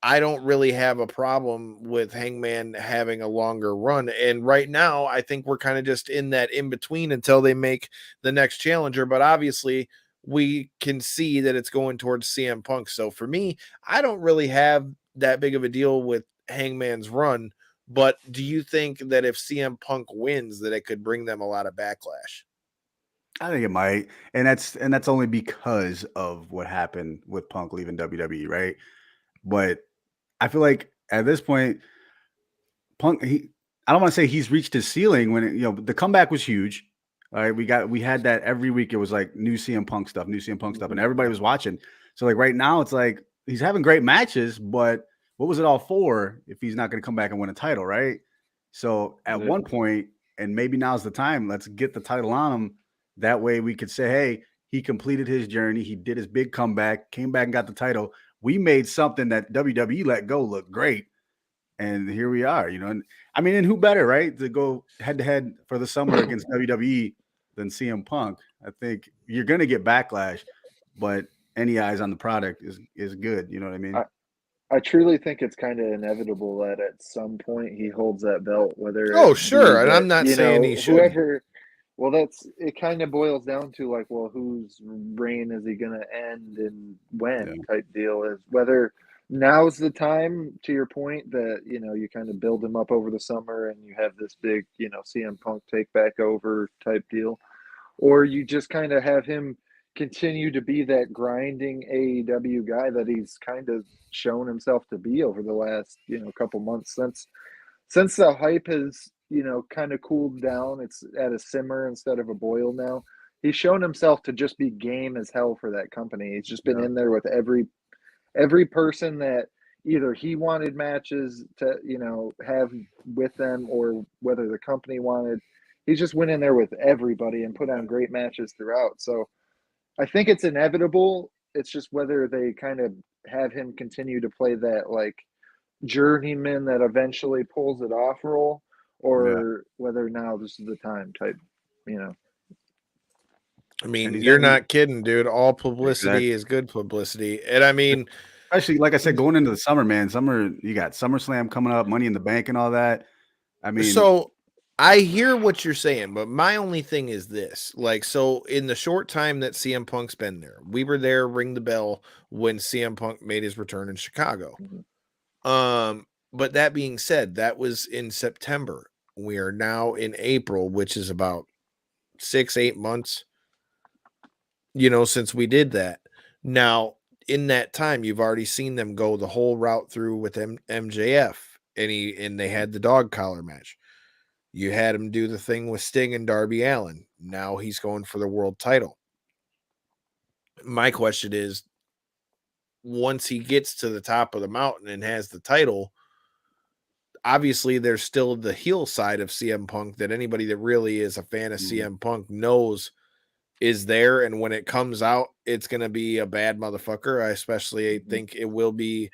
I don't really have a problem with Hangman having a longer run. And right now, I think we're kind of just in that in between until they make the next challenger. But obviously, we can see that it's going towards CM Punk. So for me, I don't really have that big of a deal with Hangman's run. But do you think that if CM Punk wins, that it could bring them a lot of backlash? I think it might, and that's only because of what happened with Punk leaving WWE, right? But I feel like at this point, Punk, I don't want to say he's reached his ceiling when the comeback was huge. All right, we had that every week. It was like new CM Punk stuff, and everybody was watching. So like right now, it's like he's having great matches, but what was it all for if he's not going to come back and win a title, right? So at one point, and maybe now's the time, let's get the title on him. That way we could say, hey, he completed his journey. He did his big comeback, came back and got the title. We made something that WWE let go look great. And here we are, And I mean, and who better, right, to go head to head for the summer against WWE than CM Punk? I think you're going to get backlash, but any eyes on the product is good. You know what I mean? I truly think it's kind of inevitable that at some point he holds that belt. Whether sure, and I'm not saying he should. Whoever. Well, it. Kind of boils down to like, well, whose reign is he going to end and when type deal is whether now's the time. To your point, that you kind of build him up over the summer and you have this big CM Punk take back over type deal, or you just kind of have him continue to be that grinding AEW guy that he's kind of shown himself to be over the last couple months since the hype has kind of cooled down. It's at a simmer instead of a boil now. He's shown himself to just be game as hell for that company. He's just been in there with every person that either he wanted matches to have with them or whether the company wanted. He just went in there with everybody and put on great matches throughout. So I think it's inevitable. It's just whether they kind of have him continue to play that like journeyman that eventually pulls it off role, or whether now this is the time type, I mean, you're not kidding, dude. All publicity is good publicity. And I mean, especially like I said, going into the summer, man. You got SummerSlam coming up, Money in the Bank and all that. I mean, so I hear what you're saying, but my only thing is this. Like, so in the short time that CM Punk's been there, we were there, ring the bell, when CM Punk made his return in Chicago. But that being said, that was in September. We are now in April, which is about 6-8 months, since we did that. Now, in that time, you've already seen them go the whole route through with MJF, and they had the dog collar match. You had him do the thing with Sting and Darby Allin. Now he's going for the world title. My question is, once he gets to the top of the mountain and has the title, obviously there's still the heel side of CM Punk that anybody that really is a fan of CM Punk knows is there. And when it comes out, it's going to be a bad motherfucker. I especially think it will be,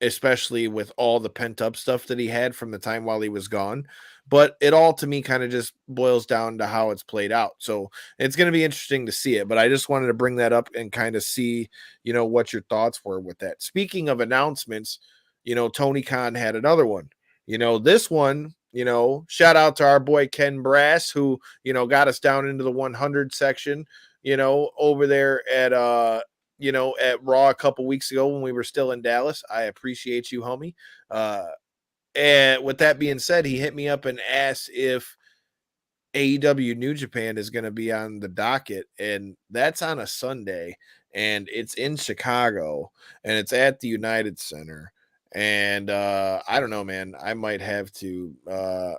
especially with all the pent up stuff that he had from the time while he was gone. But it all to me kind of just boils down to how it's played out. So it's going to be interesting to see it. But I just wanted to bring that up and kind of see, what your thoughts were with that. Speaking of announcements, Tony Khan had another one. This one, shout out to our boy Ken Brass, who, got us down into the 100 section, over there at, at Raw a couple weeks ago when we were still in Dallas. I appreciate you, homie. And with that being said, he hit me up and asked if AEW New Japan is going to be on the docket, and that's on a Sunday, and it's in Chicago, and it's at the United Center. And I don't know, man. I might have to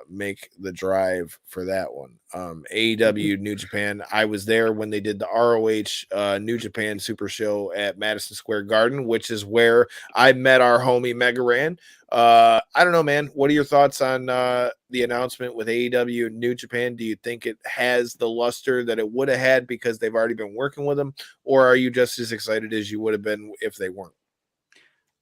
make the drive for that one. AEW New Japan. I was there when they did the ROH New Japan Super Show at Madison Square Garden, which is where I met our homie Mega Ran. I don't know, man. What are your thoughts on the announcement with AEW New Japan? Do you think it has the luster that it would have had because they've already been working with them, or are you just as excited as you would have been if they weren't?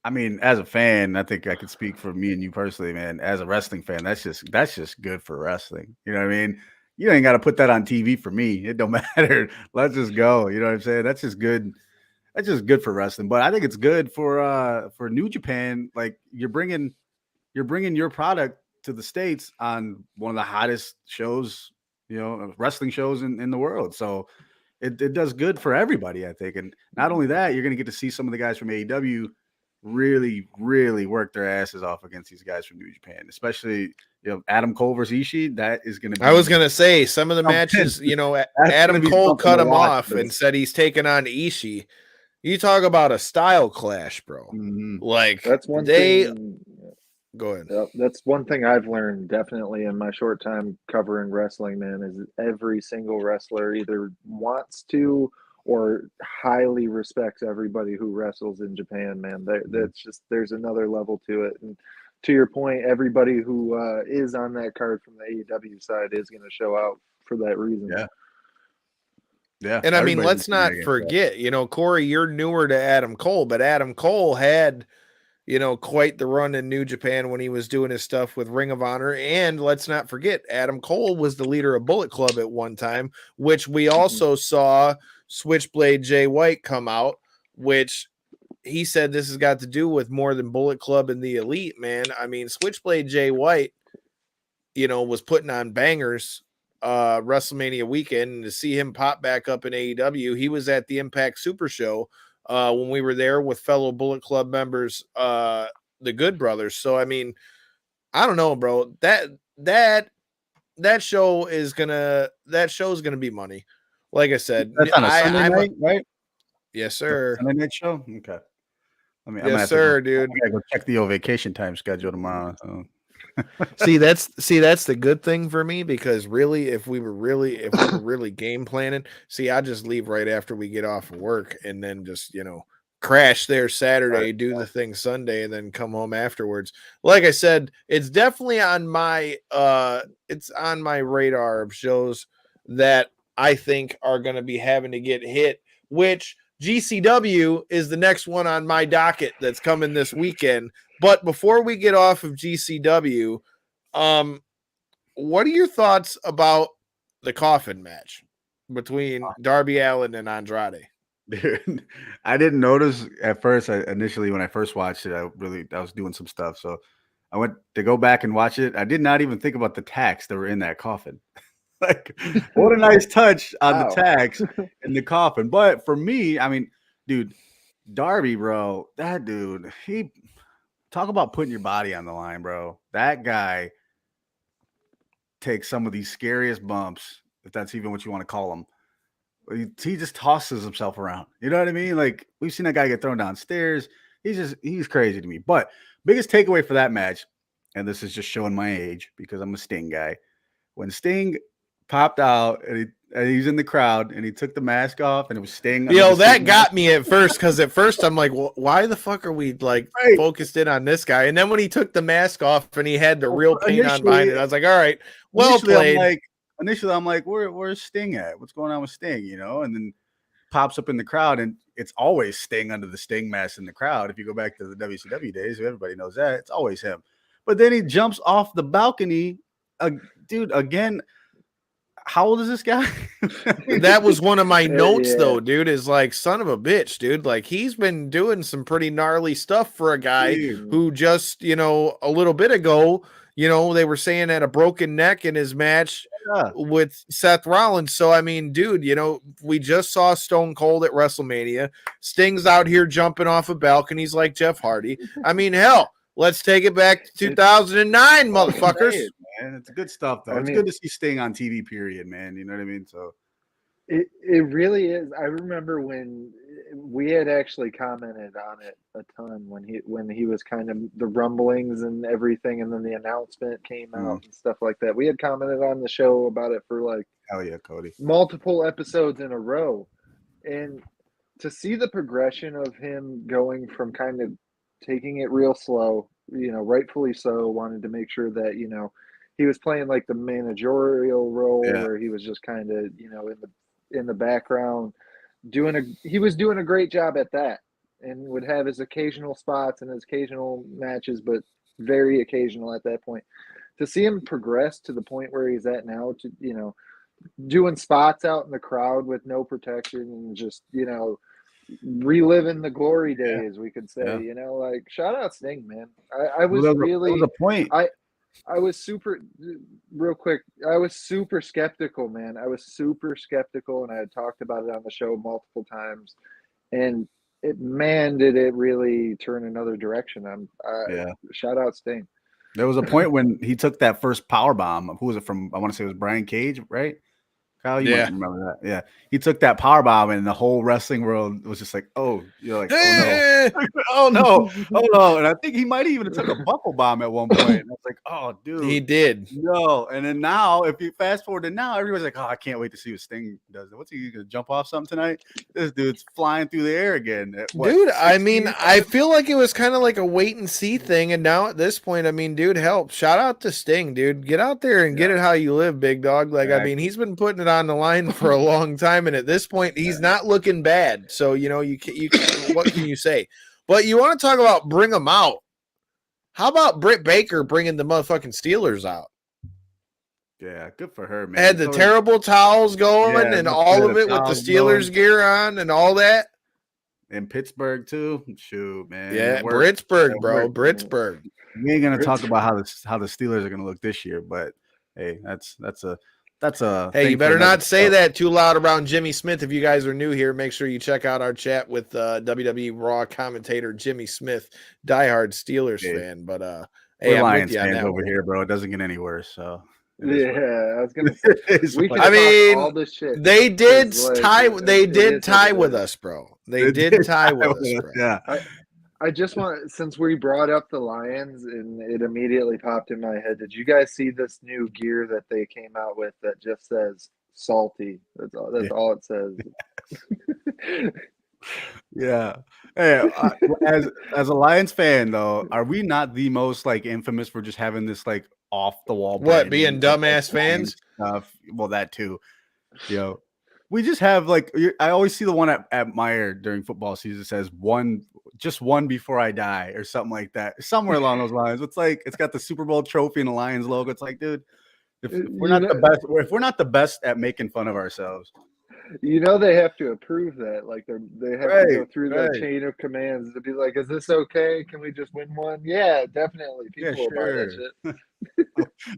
I mean, as a fan, I think I could speak for me and you personally, man. As a wrestling fan, that's just good for wrestling. You know what I mean? You ain't got to put that on TV for me. It don't matter. Let's just go. You know what I'm saying? That's just good. That's just good for wrestling. But I think it's good for New Japan. Like you're bringing your product to the States on one of the hottest shows, wrestling shows in the world. So it does good for everybody, I think. And not only that, you're going to get to see some of the guys from AEW really, really work their asses off against these guys from New Japan, especially Adam Cole versus Ishii. That is going to be. I was going to say some of the matches. Adam Cole cut him off and said he's taking on Ishii. You talk about a style clash, bro. Mm-hmm. Like that's one thing. Go ahead. That's one thing I've learned definitely in my short time covering wrestling, man. Is every single wrestler either wants to or highly respects everybody who wrestles in Japan, man. That's just, there's another level to it. And to your point, everybody who is on that card from the AEW side is going to show out for that reason. Yeah. Yeah. And I mean, let's not forget, Corey, you're newer to Adam Cole, but Adam Cole had, quite the run in New Japan when he was doing his stuff with Ring of Honor. And let's not forget, Adam Cole was the leader of Bullet Club at one time, which we also saw Switchblade Jay White come out which he said this has got to do with more than Bullet Club and the Elite, man. I mean, Switchblade Jay White, was putting on bangers WrestleMania weekend, and to see him pop back up in AEW, he was at the Impact Super Show when we were there with fellow Bullet Club members, the Good Brothers. So I mean, I don't know, bro. That show is gonna be money. Like I said, That's on a Sunday night, right? Yes, sir. Sunday night show. Okay. Yes, sir, dude. I gotta go check the vacation time schedule tomorrow. So. see that's the good thing for me, because really if we were really game planning, I just leave right after we get off of work and then just crash there Saturday, do the thing Sunday, and then come home afterwards. Like I said, it's definitely on my radar of shows that I think are going to be having to get hit, which GCW is the next one on my docket that's coming this weekend. But before we get off of GCW, what are your thoughts about the Coffin match between Darby Allin and Andrade? Dude, I didn't notice at first. Initially, when I first watched it, I was doing some stuff, so I went to go back and watch it. I did not even think about the tacks that were in that coffin. Like, what a nice touch on the tags in the coffin. But for me, I mean, dude, Darby, bro, that dude, he talk about putting your body on the line, bro. That guy takes some of these scariest bumps, if that's even what you want to call them. He just tosses himself around. You know what I mean? Like, we've seen that guy get thrown downstairs. He's crazy to me. But biggest takeaway for that match, and this is just showing my age because I'm a Sting guy. When Sting popped out and he's in the crowd and he took the mask off and it was Sting. That got me at first, because at first I'm like, well, why the fuck are we focused in on this guy? And then when he took the mask off and he had the real paint on behind it, I was like, all right, well played. Initially, I'm like, where's Sting at? What's going on with Sting? And then pops up in the crowd, and it's always Sting under the Sting mask in the crowd. If you go back to the WCW days, everybody knows that. It's always him. But then he jumps off the balcony. Dude, again, how old is this guy? That was one of my notes, though, dude, is like, son of a bitch, dude. Like, he's been doing some pretty gnarly stuff for a guy who just, a little bit ago, they were saying had a broken neck in his match with Seth Rollins. So, I mean, dude, we just saw Stone Cold at WrestleMania. Sting's out here jumping off of balconies like Jeff Hardy. I mean, hell, let's take it back to 2009, motherfuckers. Man, it's good stuff, though. It's good to see Sting on TV, period, man. You know what I mean? So it really is. I remember when we had actually commented on it a ton when he was kind of the rumblings and everything, and then the announcement came out and stuff like that. We had commented on the show about it for like, hell yeah, Cody, multiple episodes in a row, and to see the progression of him going from kind of taking it real slow, rightfully so, wanted to make sure that he was playing like the managerial role where he was just kind of in the background he was doing a great job at that, and would have his occasional spots and his occasional matches, but very occasional at that point. To see him progress to the point where he's at now, to doing spots out in the crowd with no protection and just reliving the glory days, we could say. Like, shout out Sting, man. I was really the point. I was super skeptical, man. I was super skeptical, and I had talked about it on the show multiple times. And did it really turn another direction. Shout out Sting. There was a point when he took that first power bomb. Who was it from? I want to say it was Brian Cage, right? Kyle, you might remember that. Yeah. He took that power bomb, and the whole wrestling world was just like, oh, you're like, oh no. Oh no. Oh no. And I think he might even have took a buckle bomb at one point. And I was like, oh, dude. He did. No. And then now, if you fast forward to now, everybody's like, oh, I can't wait to see what Sting does. What's he gonna jump off something tonight? This dude's flying through the air again. Dude, I mean, I feel like it was kind of like a wait and see thing. And now at this point, I mean, dude, help. Shout out to Sting, dude. Get out there and get it how you live, big dog. Like, I mean, he's been putting it on the line for a long time, and at this point he's not looking bad, so you what can you say? But you want to talk about bring them out? How about Britt Baker bringing the motherfucking Steelers out? Yeah, good for her, man. Had the terrible towels going and all of it with the Steelers gear on and all that. in Pittsburgh too. Shoot, man. Yeah, Britsburg, bro. Britsburg. We ain't gonna talk about how the Steelers are gonna look this year, but hey, that's a Hey, you better not say that too loud around Jimmy Smith. If you guys are new here, make sure you check out our chat with WWE Raw commentator Jimmy Smith, diehard Steelers fan. But hey, I'm Lions fans over here, bro. It doesn't get any worse. So yeah, I was gonna say. I mean, all this shit. They did tie. They did tie with us, bro. They did tie with us, bro. Yeah. I just want, since we brought up the Lions and it immediately popped in my head, did you guys see this new gear that they came out with that just says salty? That's all it says. Yeah. Hey, as a Lions fan though, are we not the most like infamous for just having this like off the wall? What, being dumbass fans? Stuff. Well, that too. We just have like, I always see the one at Meyer during football season says just one before I die or something like that, somewhere along those lines. It's like it's got the Super Bowl trophy and the Lions logo. It's like, dude, if we're not the best at making fun of ourselves, they have to approve that. Like they have to go through that chain of commands to be like, is this okay? Can we just win one? Yeah, definitely. People will buy that shit.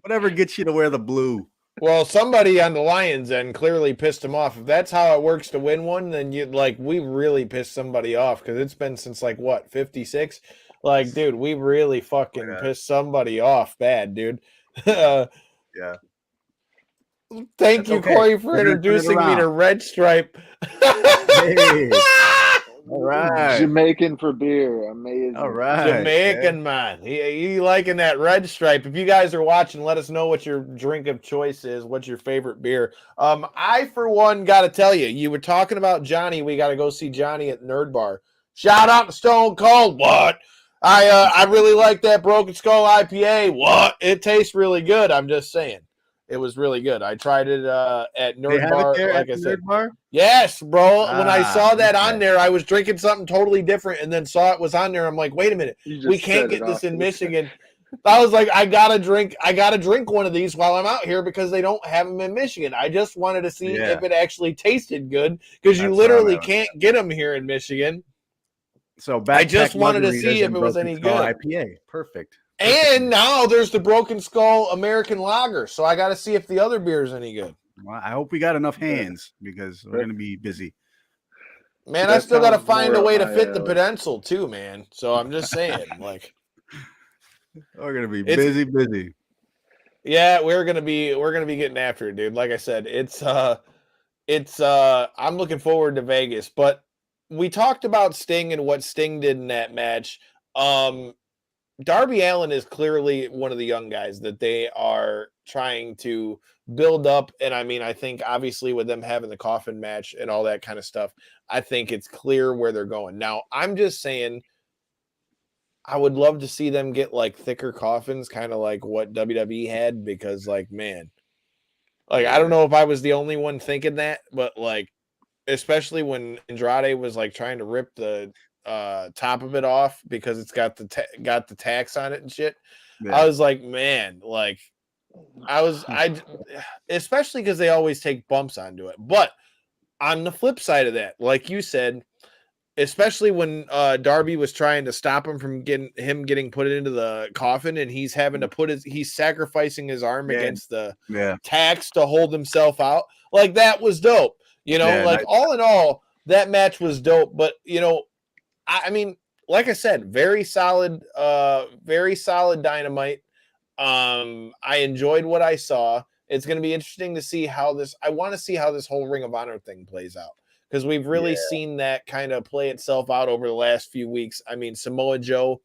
Whatever gets you to wear the blue. Well, somebody on the Lions end clearly pissed him off. If that's how it works to win one, then we really pissed somebody off because it's been since 56. Like, dude, we really fucking pissed somebody off bad, dude. Yeah. Thank you, Corey, for introducing me to Red Stripe. Hey. All right. Jamaican for beer. Amazing. All right. Jamaican, man. You liking that Red Stripe. If you guys are watching, let us know what your drink of choice is. What's your favorite beer? I, for one, got to tell you, you were talking about Johnny. We got to go see Johnny at Nerd Bar. Shout out to Stone Cold. What? I really like that Broken Skull IPA. What? It tastes really good. I'm just saying. It was really good. I tried it at Nerd Bar. Like I said, Bar? Yes, bro. When I saw that on there, I was drinking something totally different, and then saw it was on there. I'm like, wait a minute, we can't get this in Michigan. I was like, I gotta drink one of these while I'm out here because they don't have them in Michigan. I just wanted to see if it actually tasted good because you literally can't get them here in Michigan. So I just wanted to see if it was any good. IPA, perfect. And now there's the Broken Skull American Lager, so I got to see if the other beer is any good. Well, I hope we got enough hands because we're gonna be busy. Man, I still got to find a way to fit the pencil too, man. So I'm just saying, like, we're gonna be busy. Yeah, we're gonna be getting after it, dude. Like I said, I'm looking forward to Vegas, but we talked about Sting and what Sting did in that match. Darby Allin is clearly one of the young guys that they are trying to build up. And I mean, I think obviously with them having the Coffin match and all that kind of stuff, I think it's clear where they're going. Now, I'm just saying, I would love to see them get like thicker coffins, kind of like what WWE had, because like, man, like, I don't know if I was the only one thinking that, but like, especially when Andrade was like trying to rip the top of it off because it's got the tax on it and shit. Yeah. I was like, man, like I especially because they always take bumps onto it. But on the flip side of that, like you said, especially when Darby was trying to stop him from getting put into the coffin, and he's having to he's sacrificing his arm against the tax to hold himself out. Like, that was dope. All in all, that match was dope. But I mean, like I said, very solid Dynamite. I enjoyed what I saw. It's going to be interesting to see I want to see how this whole Ring of Honor thing plays out, because we've really seen that kind of play itself out over the last few weeks. I mean, Samoa Joe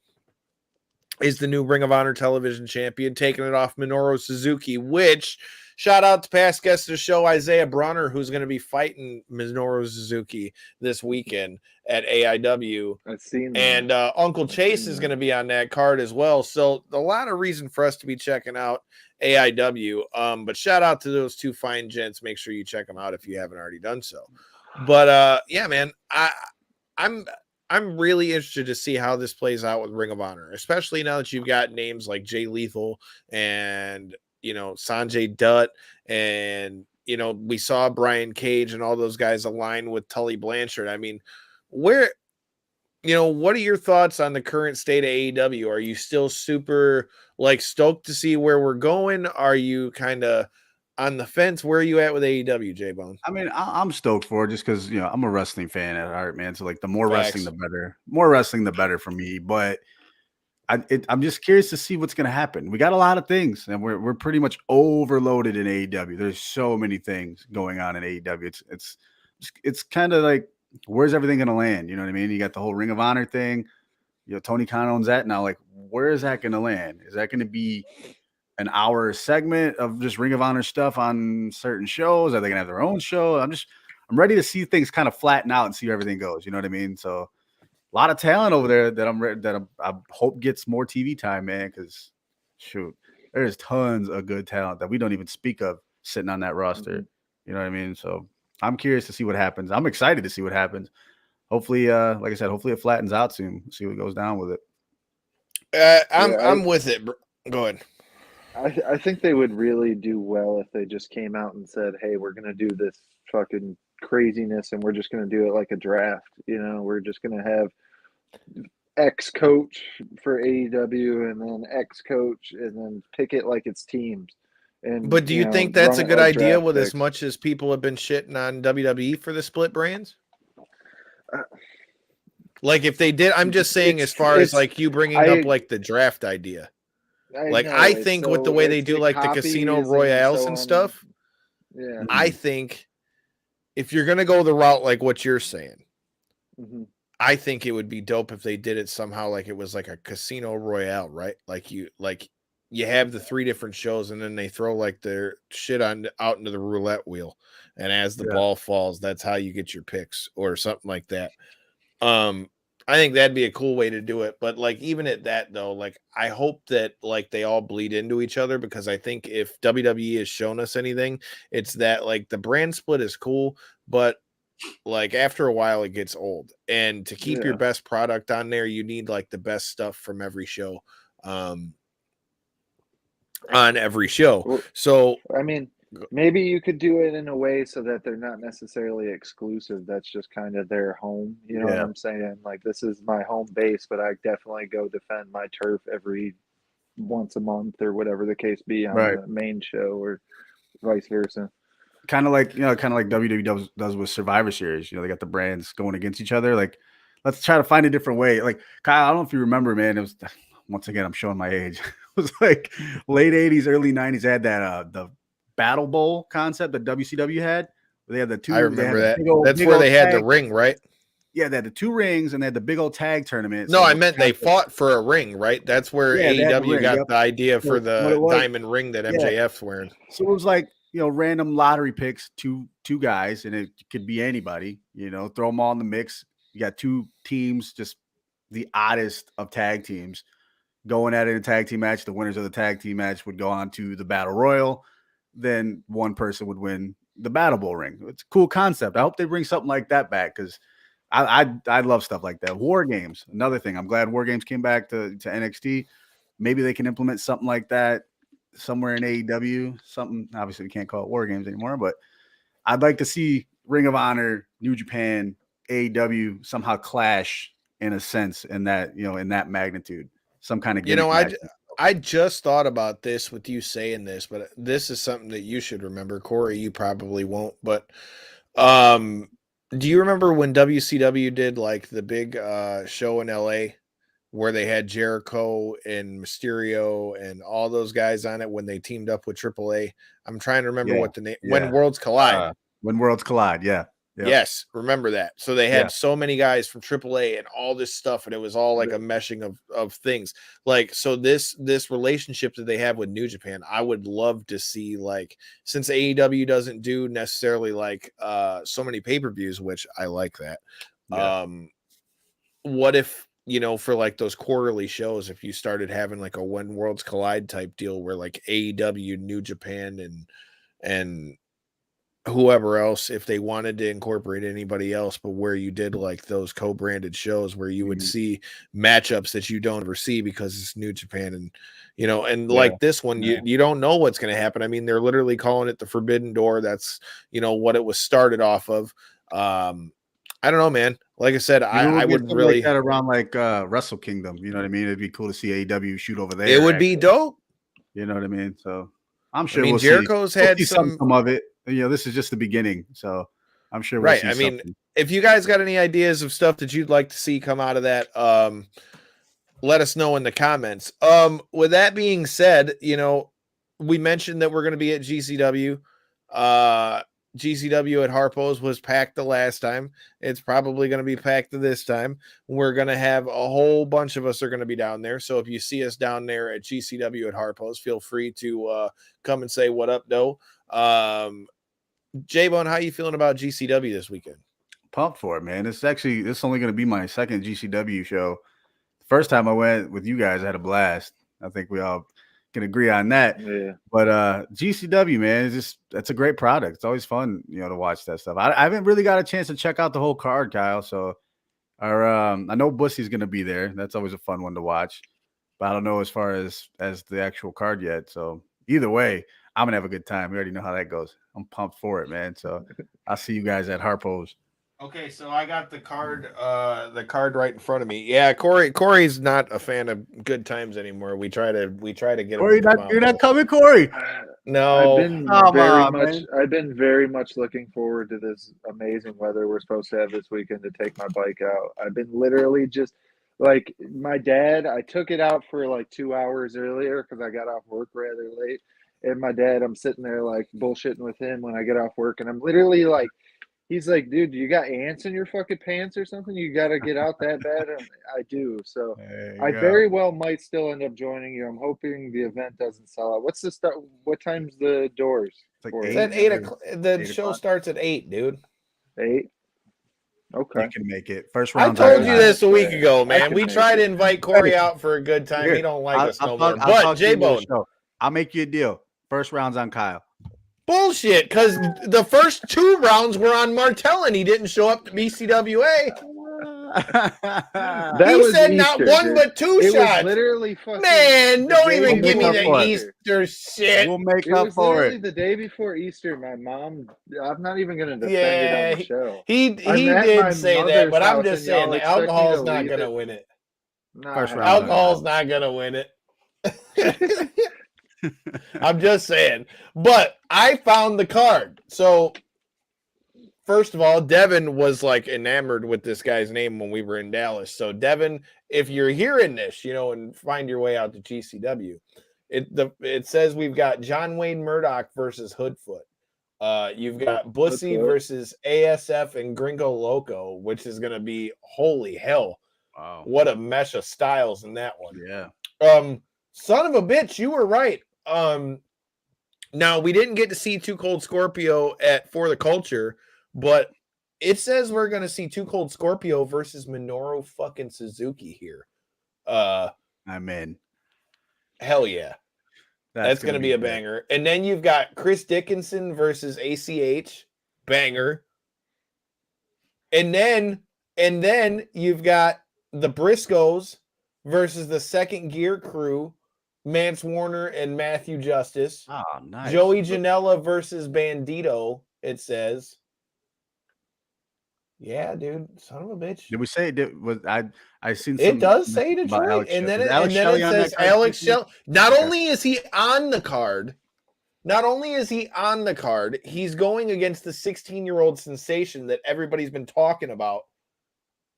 is the new Ring of Honor television champion, taking it off Minoru Suzuki, which, shout out to past guest of the show, Isaiah Bronner, who's going to be fighting Minoru Suzuki this weekend at AEW. I've seen that. And Uncle Chase is going to be on that card as well. So a lot of reason for us to be checking out AEW. But shout out to those two fine gents. Make sure you check them out if you haven't already done so. But yeah, man, I'm really interested to see how this plays out with Ring of Honor, especially now that you've got names like Jay Lethal and Sanjay Dutt, and we saw Brian Cage and all those guys align with Tully Blanchard. I mean, where what are your thoughts on the current state of AEW? Are you still super stoked to see where we're going? Are you kind of on the fence? Where are you at with AEW, J-Bone? I mean, I'm stoked for it just because I'm a wrestling fan at heart, man. So the more Facts. wrestling, the better. More wrestling, the better for me. But I'm just curious to see what's going to happen. We got a lot of things, and we're pretty much overloaded in AEW. There's so many things going on in AEW. It's kind of like, where's everything going to land? You know what I mean? You got the whole Ring of Honor thing. Tony Khan owns that now. Where is that going to land? Is that going to be an hour segment of just Ring of Honor stuff on certain shows? Are they going to have their own show? I'm ready to see things kind of flatten out and see where everything goes. You know what I mean? So a lot of talent over there that I hope gets more TV time, man. Because shoot, there's tons of good talent that we don't even speak of sitting on that roster. Mm-hmm. You know what I mean? So I'm curious to see what happens. I'm excited to see what happens. Hopefully, like I said, hopefully it flattens out soon. See what goes down with it. I'm with it. Go ahead. I think they would really do well if they just came out and said, "Hey, we're going to do this fucking craziness, and we're just going to do it like a draft. We're just going to have X coach for AEW, and then X coach, and then pick it like it's teams." But do you think that's a good idea with as much as people have been shitting on WWE for the split brands? If they did, I'm just saying as far as you bringing up the draft idea. I think with the way they do the Casino Royales and stuff, yeah, I think if you're going to go the route like what you're saying, I think it would be dope if they did it somehow it was like a Casino Royale, right? You have the 3 different shows and then they throw their shit out into the roulette wheel, and as the ball falls, that's how you get your picks or something like that. I think that'd be a cool way to do it. But even at that though, I hope that they all bleed into each other, because I think if WWE has shown us anything, it's that the brand split is cool, but after a while it gets old. And to keep your best product on there, you need the best stuff from every show. On every show. So I mean, maybe you could do it in a way so that they're not necessarily exclusive. That's just kind of their home. You know what I'm saying? This is my home base, but I definitely go defend my turf every once a month or whatever the case be on the main show, or vice versa. Kind of like WWE does with Survivor Series. They got the brands going against each other. Let's try to find a different way. Kyle, I don't know if you remember, man. It was, once again, I'm showing my age. It was late 80s, early 90s. They had that the Battle Bowl concept that WCW had. They had the 2. I remember that. That's where they had the ring, right? Yeah, they had the 2 rings and they had the big old tag tournament. No, I meant they fought for a ring, right? That's where AEW got the idea for the diamond ring that MJF's wearing. So it was random lottery picks, two guys, and it could be anybody. Throw them all in the mix. You got 2 teams, just the oddest of tag teams, going at it in a tag team match. The winners of the tag team match would go on to the Battle Royal. Then one person would win the Battle Bowl ring. It's a cool concept. I hope they bring something like that back, because I love stuff like that. War Games, another thing. I'm glad War Games came back to NXT. Maybe they can implement something like that somewhere in AEW. Something, obviously we can't call it War Games anymore, but I'd like to see Ring of Honor, New Japan, AEW somehow clash in a sense, in that in that magnitude. Some kind of I just thought about this with you saying this, but this is something that you should remember. Corey, you probably won't, but do you remember when WCW did the big show in LA where they had Jericho and Mysterio and all those guys on it when they teamed up with AAA? I'm trying to remember what the name. When Worlds Collide. When Worlds Collide, Yep. Yes, remember that. So they had so many guys from AAA and all this stuff, and it was all a meshing of things. So this relationship that they have with New Japan, I would love to see, since AEW doesn't do necessarily so many pay-per-views, which I like that. What if, for those quarterly shows, if you started having a When Worlds Collide type deal where AEW, New Japan, and whoever else, if they wanted to incorporate anybody else, but where you did those co-branded shows where you would see matchups that you don't ever see because it's New Japan, and this one, you don't know what's going to happen. I mean, they're literally calling it the Forbidden Door. That's what it was started off of. I don't know, man. Like I said, I would really like that around like Wrestle Kingdom. You know what I mean? It'd be cool to see AEW shoot over there. It would be dope. You know what I mean? So I'm sure we'll Jericho's see. had some of it. You know, this is just the beginning. So I'm sure we'll see something. If you guys got any ideas of stuff that you'd like to see come out of that, let us know in the comments. With that being said, you know, we mentioned that we're going to be at GCW. GCW at Harpo's was packed the last time. It's probably going to be packed this time. We're going to have a whole bunch of us are going to be down there. So if you see us down there at GCW at Harpo's, feel free to come and say what up, though. J-Bone, how you feeling about GCW this weekend? Pumped for it, man. This only going to be my second GCW show. First time I went with you guys, I had a blast. I think we all can agree on that. Yeah. But GCW, man, that's a great product. It's always fun, you know, to watch that stuff. I haven't really got a chance to check out the whole card, Kyle. So I know Bussy's gonna be there. That's always a fun one to watch. But I don't know as far as the actual card yet. So either way, I'm gonna have a good time. We already know how that goes. I'm pumped for it, man. So I'll see you guys at Harpo's. Okay, so I got the card right in front of me. Yeah, Corey's not a fan of good times anymore. We try to get Corey, him. You're not coming, Corey. No, I've been very much looking forward to this amazing weather we're supposed to have this weekend to take my bike out. I've been literally just like my dad. I took it out for like 2 hours earlier because I got off work rather late. And my dad, I'm sitting there like bullshitting with him when I get off work, and I'm literally like. He's like, dude, you got ants in your fucking pants or something? You got to get out that bad? And I do. So I very well might still end up joining you. I'm hoping the event doesn't sell out. What's the start? What time's the doors? It's like 8 o'clock. The show starts at 8, dude. 8? Okay. You can make it. First round. I told you this a week ago, man. We tried to invite Corey out for a good time. He don't like us no more. But J-Bone, I'll make you a deal. First round's on Kyle. Bullshit, because the first 2 rounds were on Martel and he didn't show up to BCWA. He said Easter, not one dude. But 2 it shots. Was literally fucking man, don't even give me the Easter shit. We'll make up for it. The day before Easter, my mom. I'm not even going to defend it on the show. He did say that, but I'm just saying the alcohol's not going to win it. First round. Alcohol's not going to win it. I'm just saying. But I found the card. So, first of all, Devin was like enamored with this guy's name when we were in Dallas. So, Devin, if you're hearing this, you know, and find your way out to GCW, it says we've got John Wayne Murdoch versus Hoodfoot. You've got Bussy versus ASF and Gringo Loco, which is going to be holy hell. Wow. What a mesh of styles in that one. Yeah. Son of a bitch, you were right. Now we didn't get to see Too Cold Scorpio at For the Culture, but it says we're gonna see Too Cold Scorpio versus Minoru fucking Suzuki here. I'm in. Hell yeah. That's gonna be a banger. And then you've got Chris Dickinson versus ACH, banger. And then you've got the Briscoes versus the Second Gear Crew, Mance Warner and Matthew Justice. Oh, nice. Joey Janela versus Bandito, it says. Yeah, dude. Son of a bitch. Did we say I seen it does say Detroit. And then it says Alex Shelley. Not only is he on the card, he's going against the 16-year-old sensation that everybody's been talking about.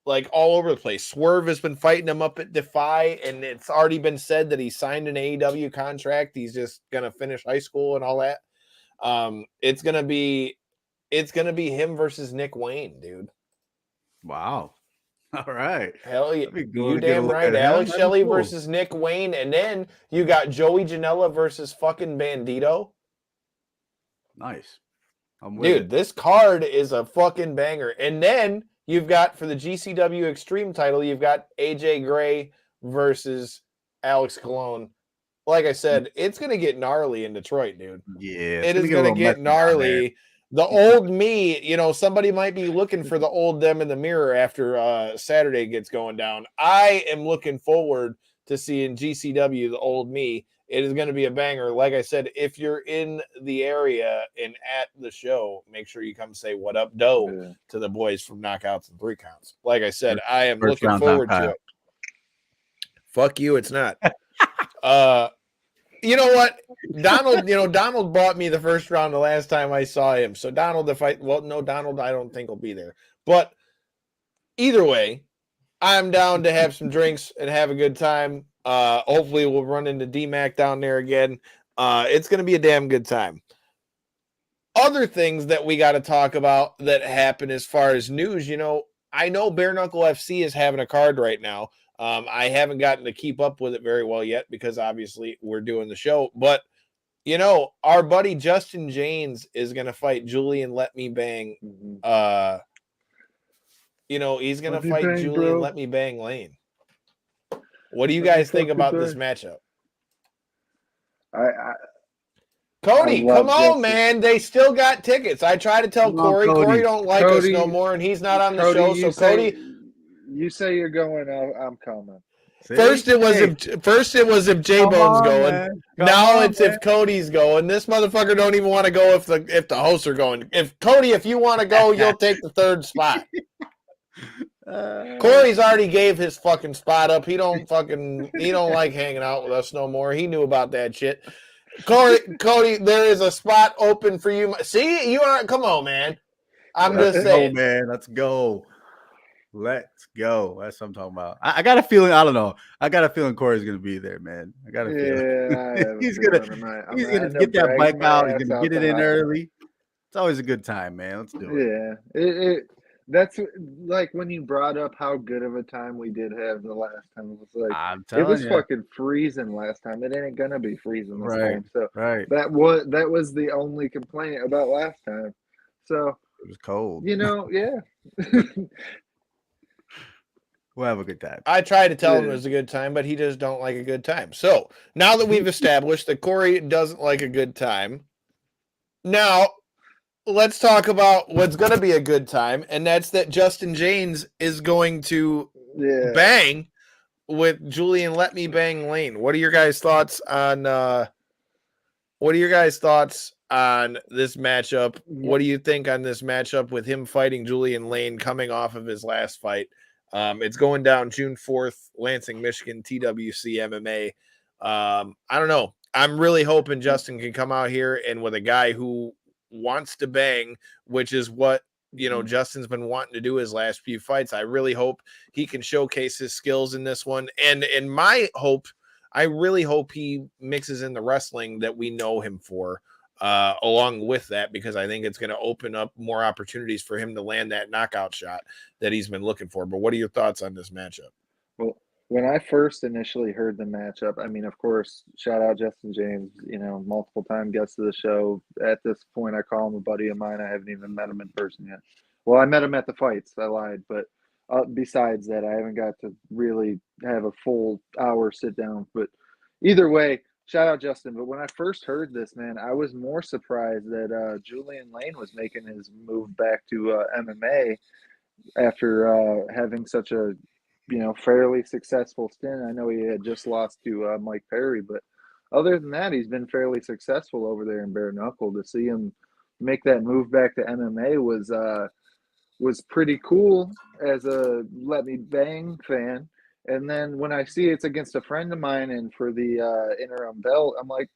Like all over the place. Swerve has been fighting him up at Defy, and it's already been said that he signed an AEW contract. He's just gonna finish high school and all that. It's gonna be him versus Nick Wayne, dude. Wow. All right. Hell yeah. You damn right. Alex Shelley versus Nick Wayne, and then you got Joey Janela versus fucking Bandito. Nice. Dude, this card is a fucking banger. And then you've got, for the GCW Extreme title, you've got AJ Gray versus Alex Colon. Like I said, it's going to get gnarly in Detroit, dude. Yeah. It is going to get gnarly. The old me, you know, somebody might be looking for the old them in the mirror after Saturday gets going down. I am looking forward to seeing GCW, the old me. It is going to be a banger. Like I said, if you're in the area and at the show, make sure you come say what up, doe, to the boys from Knockouts and 3 Counts. Like I said, I am looking forward to it. Fuck you, it's not. You know what? Donald bought me the first round the last time I saw him. So Donald, Donald, I don't think will be there. But either way, I'm down to have some drinks and have a good time. Hopefully we'll run into D-Mac down there again. It's going to be a damn good time. Other things that we got to talk about that happen as far as news, I know Bare Knuckle FC is having a card right now. I haven't gotten to keep up with it very well yet because obviously we're doing the show. But, our buddy Justin James is going to fight Julian Let Me Bang. He's going to fight Julian Let Me Bang Lane. What do you guys think about this matchup? Cody, come on, man. They still got tickets. I try to tell Corey. Corey don't like us no more, and he's not on the show. So, Cody... You say you're going, I'm coming. First it was if J-Bone's going. Now it's if Cody's going. This motherfucker don't even want to go if the hosts are going. If you want to go, you'll take the third spot. Corey's already gave his fucking spot up. He don't like hanging out with us no more. He knew about that shit. Cody, there is a spot open for you. See, you aren't. Come on, man. I'm just saying, man. Let's go. Let's go. That's what I'm talking about. I got a feeling. I don't know. I got a feeling Corey's gonna be there, man. I got a feeling. He's gonna get that bike out. He's gonna get it in early. It's always a good time, man. Let's do it. Yeah. That's like when you brought up how good of a time we did have the last time. It was like it was fucking freezing last time. It ain't gonna be freezing this time. So that was the only complaint about last time. So it was cold. Yeah. We'll have a good time. I tried to tell him it was a good time, but he just don't like a good time. So now that we've established that Corey doesn't like a good time, now let's talk about what's going to be a good time, and that's that Justin James is going to bang with Julian Let Me Bang Lane. What are your guys' thoughts on? What are your guys' thoughts on this matchup? What do you think on this matchup with him fighting Julian Lane coming off of his last fight? It's going down June 4th, Lansing, Michigan, TWC MMA. I don't know. I'm really hoping Justin can come out here and with a guy who wants to bang, which is what, Justin's been wanting to do his last few fights. I really hope he can showcase his skills in this one. And in my hope, I really hope he mixes in the wrestling that we know him for. Along with that, because I think it's going to open up more opportunities for him to land that knockout shot that he's been looking for. But what are your thoughts on this matchup? Well, when I first initially heard the matchup, I mean, of course, shout out Justin James, multiple time guest of the show. At this point, I call him a buddy of mine. I haven't even met him in person yet. Well, I met him at the fights. I lied. But besides that, I haven't got to really have a full hour sit down. But either way, shout out Justin. But when I first heard this, man, I was more surprised that Julian Lane was making his move back to MMA after having such a, fairly successful stint. I know he had just lost to Mike Perry, but other than that, he's been fairly successful over there in bare knuckle. To see him make that move back to MMA was pretty cool as a Let Me Bang fan. And then when I see it's against a friend of mine and for the interim belt, I'm like,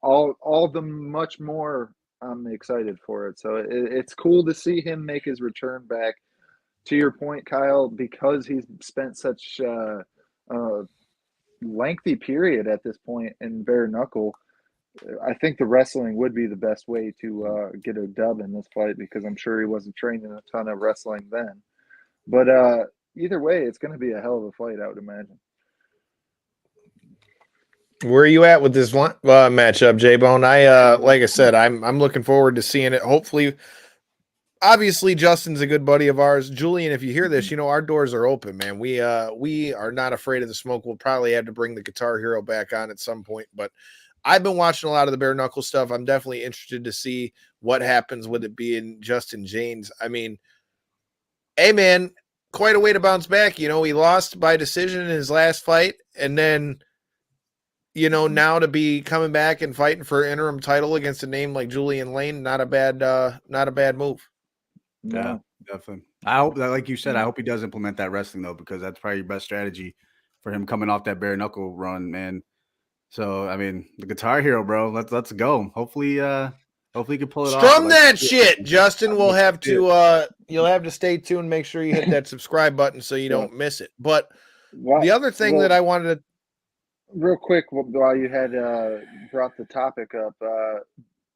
all the much more I'm excited for it. So it's cool to see him make his return back. To your point, Kyle, because he's spent such a lengthy period at this point in bare knuckle, I think the wrestling would be the best way to get a dub in this fight, because I'm sure he wasn't training a ton of wrestling then. But either way, it's going to be a hell of a fight, I would imagine. Where are you at with this matchup, J-Bone? Like I said, I'm looking forward to seeing it. Hopefully, obviously, Justin's a good buddy of ours. Julian, if you hear this, our doors are open, man. We are not afraid of the smoke. We'll probably have to bring the Guitar Hero back on at some point, but I've been watching a lot of the bare knuckle stuff. I'm definitely interested to see what happens with it being Justin James. I mean, hey, man, quite a way to bounce back. He lost by decision in his last fight, and then now to be coming back and fighting for an interim title against a name like Julian Lane, not a bad move. No. Yeah, definitely. I hope that, like you said, I hope he does implement that wrestling though, because that's probably your best strategy for him coming off that bare knuckle run, man. So I mean, the Guitar Hero, bro. Let's go. Hopefully he can pull it off. Strum that shit, Justin. We'll have to you'll have to stay tuned. Make sure you hit that subscribe button so you don't miss it. But the other thing that I wanted to real quick while you had brought the topic up,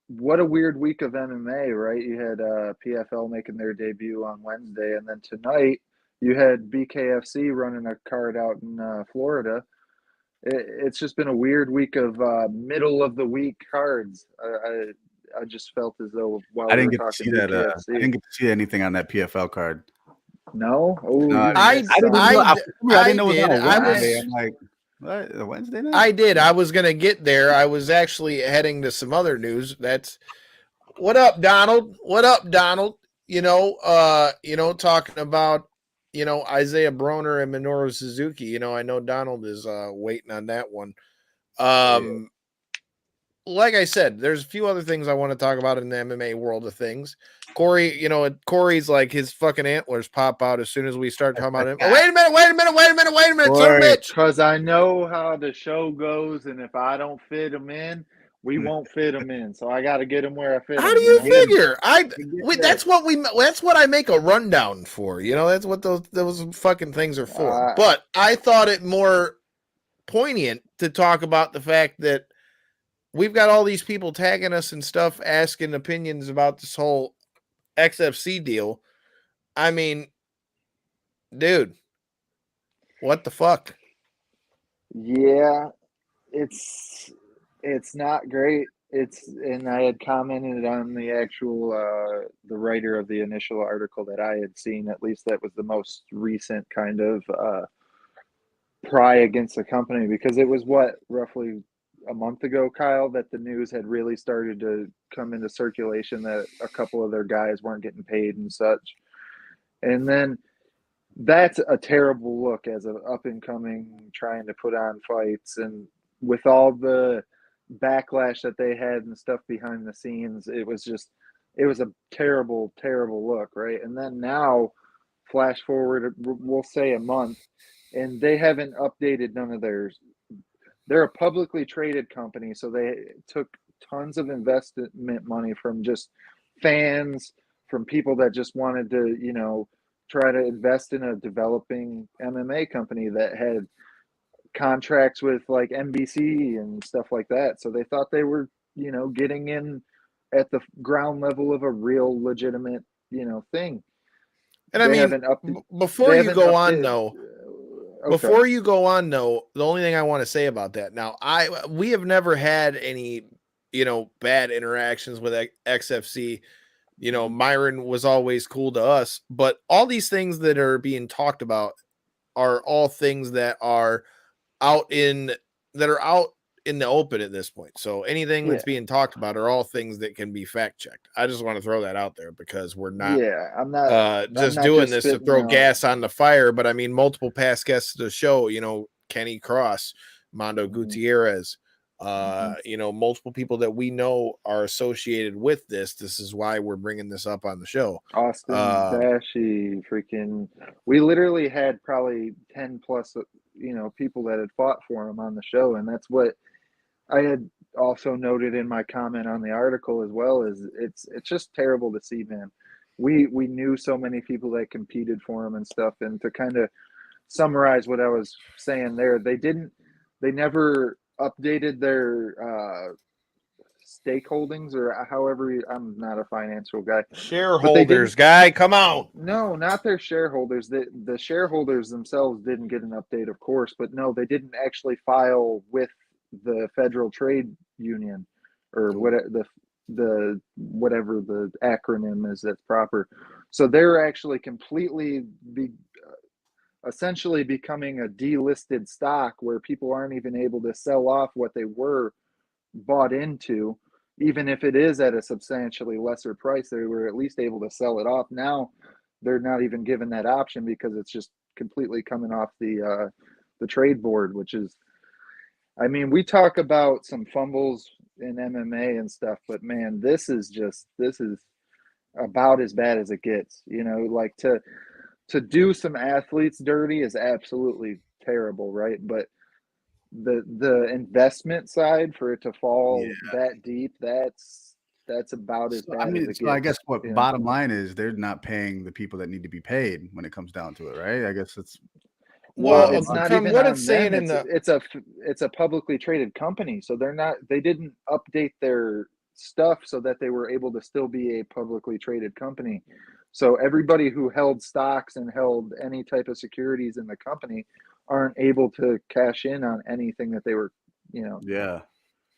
what a weird week of MMA, right? You had PFL making their debut on Wednesday, and then tonight you had BKFC running a card out in Florida. It's just been a weird week of middle of the week cards. I just felt as though while I didn't we get were to see talking that. BKFC, I didn't get to see anything on that PFL card. No, I didn't know it was on a I Wednesday. was- I'm like, what? A Wednesday night? I did. I was gonna get there. I was actually heading to some other news. That's what up, Donald? What up, Donald? Talking about Isaiah Broner and Minoru Suzuki. I know Donald is waiting on that one. Like I said, there's a few other things I want to talk about in the MMA world of things. Corey, Corey's like his fucking antlers pop out as soon as we start talking about him. Oh, wait a minute, sir, Mitch. Because I know how the show goes, and if I don't fit them in, we won't fit them in. So I got to get them where I fit them. How do you figure? That's what I make a rundown for. That's what those fucking things are for. But I thought it more poignant to talk about the fact that we've got all these people tagging us and stuff, asking opinions about this whole XFC deal. I mean, dude, what the fuck? Yeah, it's not great. And I had commented on the actual the writer of the initial article that I had seen. At least that was the most recent kind of pry against the company, because it was roughly a month ago, Kyle, that the news had really started to come into circulation that a couple of their guys weren't getting paid and such. And then that's a terrible look as an up and coming trying to put on fights, and with all the backlash that they had and stuff behind the scenes, it was a terrible, terrible look, right? And then now, flash forward, we'll say a month, and they haven't updated none of theirs. They're a publicly traded company, so they took tons of investment money from just fans, from people that just wanted to, try to invest in a developing MMA company that had contracts with like NBC and stuff like that. So they thought they were, getting in at the ground level of a real legitimate, thing. And I mean, before you go on, though, the only thing I want to say about that now, we have never had any, bad interactions with XFC. Myron was always cool to us, but all these things that are being talked about are all things that are out in the open at this point. So anything that's being talked about are all things that can be fact checked. I just want to throw that out there because we're not, I'm not doing this to throw gas on the fire. But I mean, multiple past guests of the show, Kenny Cross, Mondo Gutierrez, multiple people that we know are associated with this. This is why we're bringing this up on the show. Austin Bashy, we literally had probably 10 plus, people that had fought for him on the show. And that's what I had also noted in my comment on the article as well, is it's just terrible to see, man. We knew so many people that competed for him and stuff. And to kind of summarize what I was saying there, they never updated their stakeholdings, or however, I'm not a financial guy. Shareholders guy, come on. No, not their shareholders. The shareholders themselves didn't get an update, of course, but no, they didn't actually file with the Federal Trade Union, or whatever the acronym is that's proper. So they're actually completely essentially becoming a delisted stock, where people aren't even able to sell off what they were bought into, even if it is at a substantially lesser price. They were at least able to sell it off. Now they're not even given that option because it's just completely coming off the trade board, which is, I mean, we talk about some fumbles in MMA and stuff, but man, this is about as bad as it gets. You know, like to do some athletes dirty is absolutely terrible, right? But the investment side for it to fall that deep, that's about as bad as it gets. I guess what you know? bottom line is they're not paying the people that need to be paid when it comes down to it, right? I guess it's Well, it's not from even what on it's saying them. It's a publicly traded company, so they didn't update their stuff so that they were able to still be a publicly traded company. So everybody who held stocks and held any type of securities in the company aren't able to cash in on anything that they were, you know.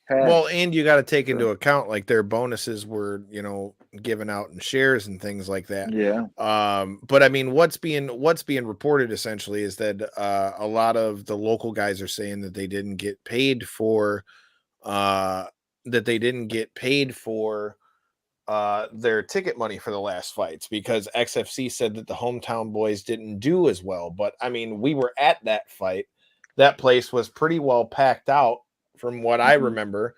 Had. Well, and you got to take into account like their bonuses were, you know, given out in shares and things like that. Yeah. But I mean, what's being reported essentially is that a lot of the local guys are saying that they didn't get paid for their ticket money for the last fights because XFC said that the hometown boys didn't do as well. But I mean, we were at that fight. That place was pretty well packed out from what I remember.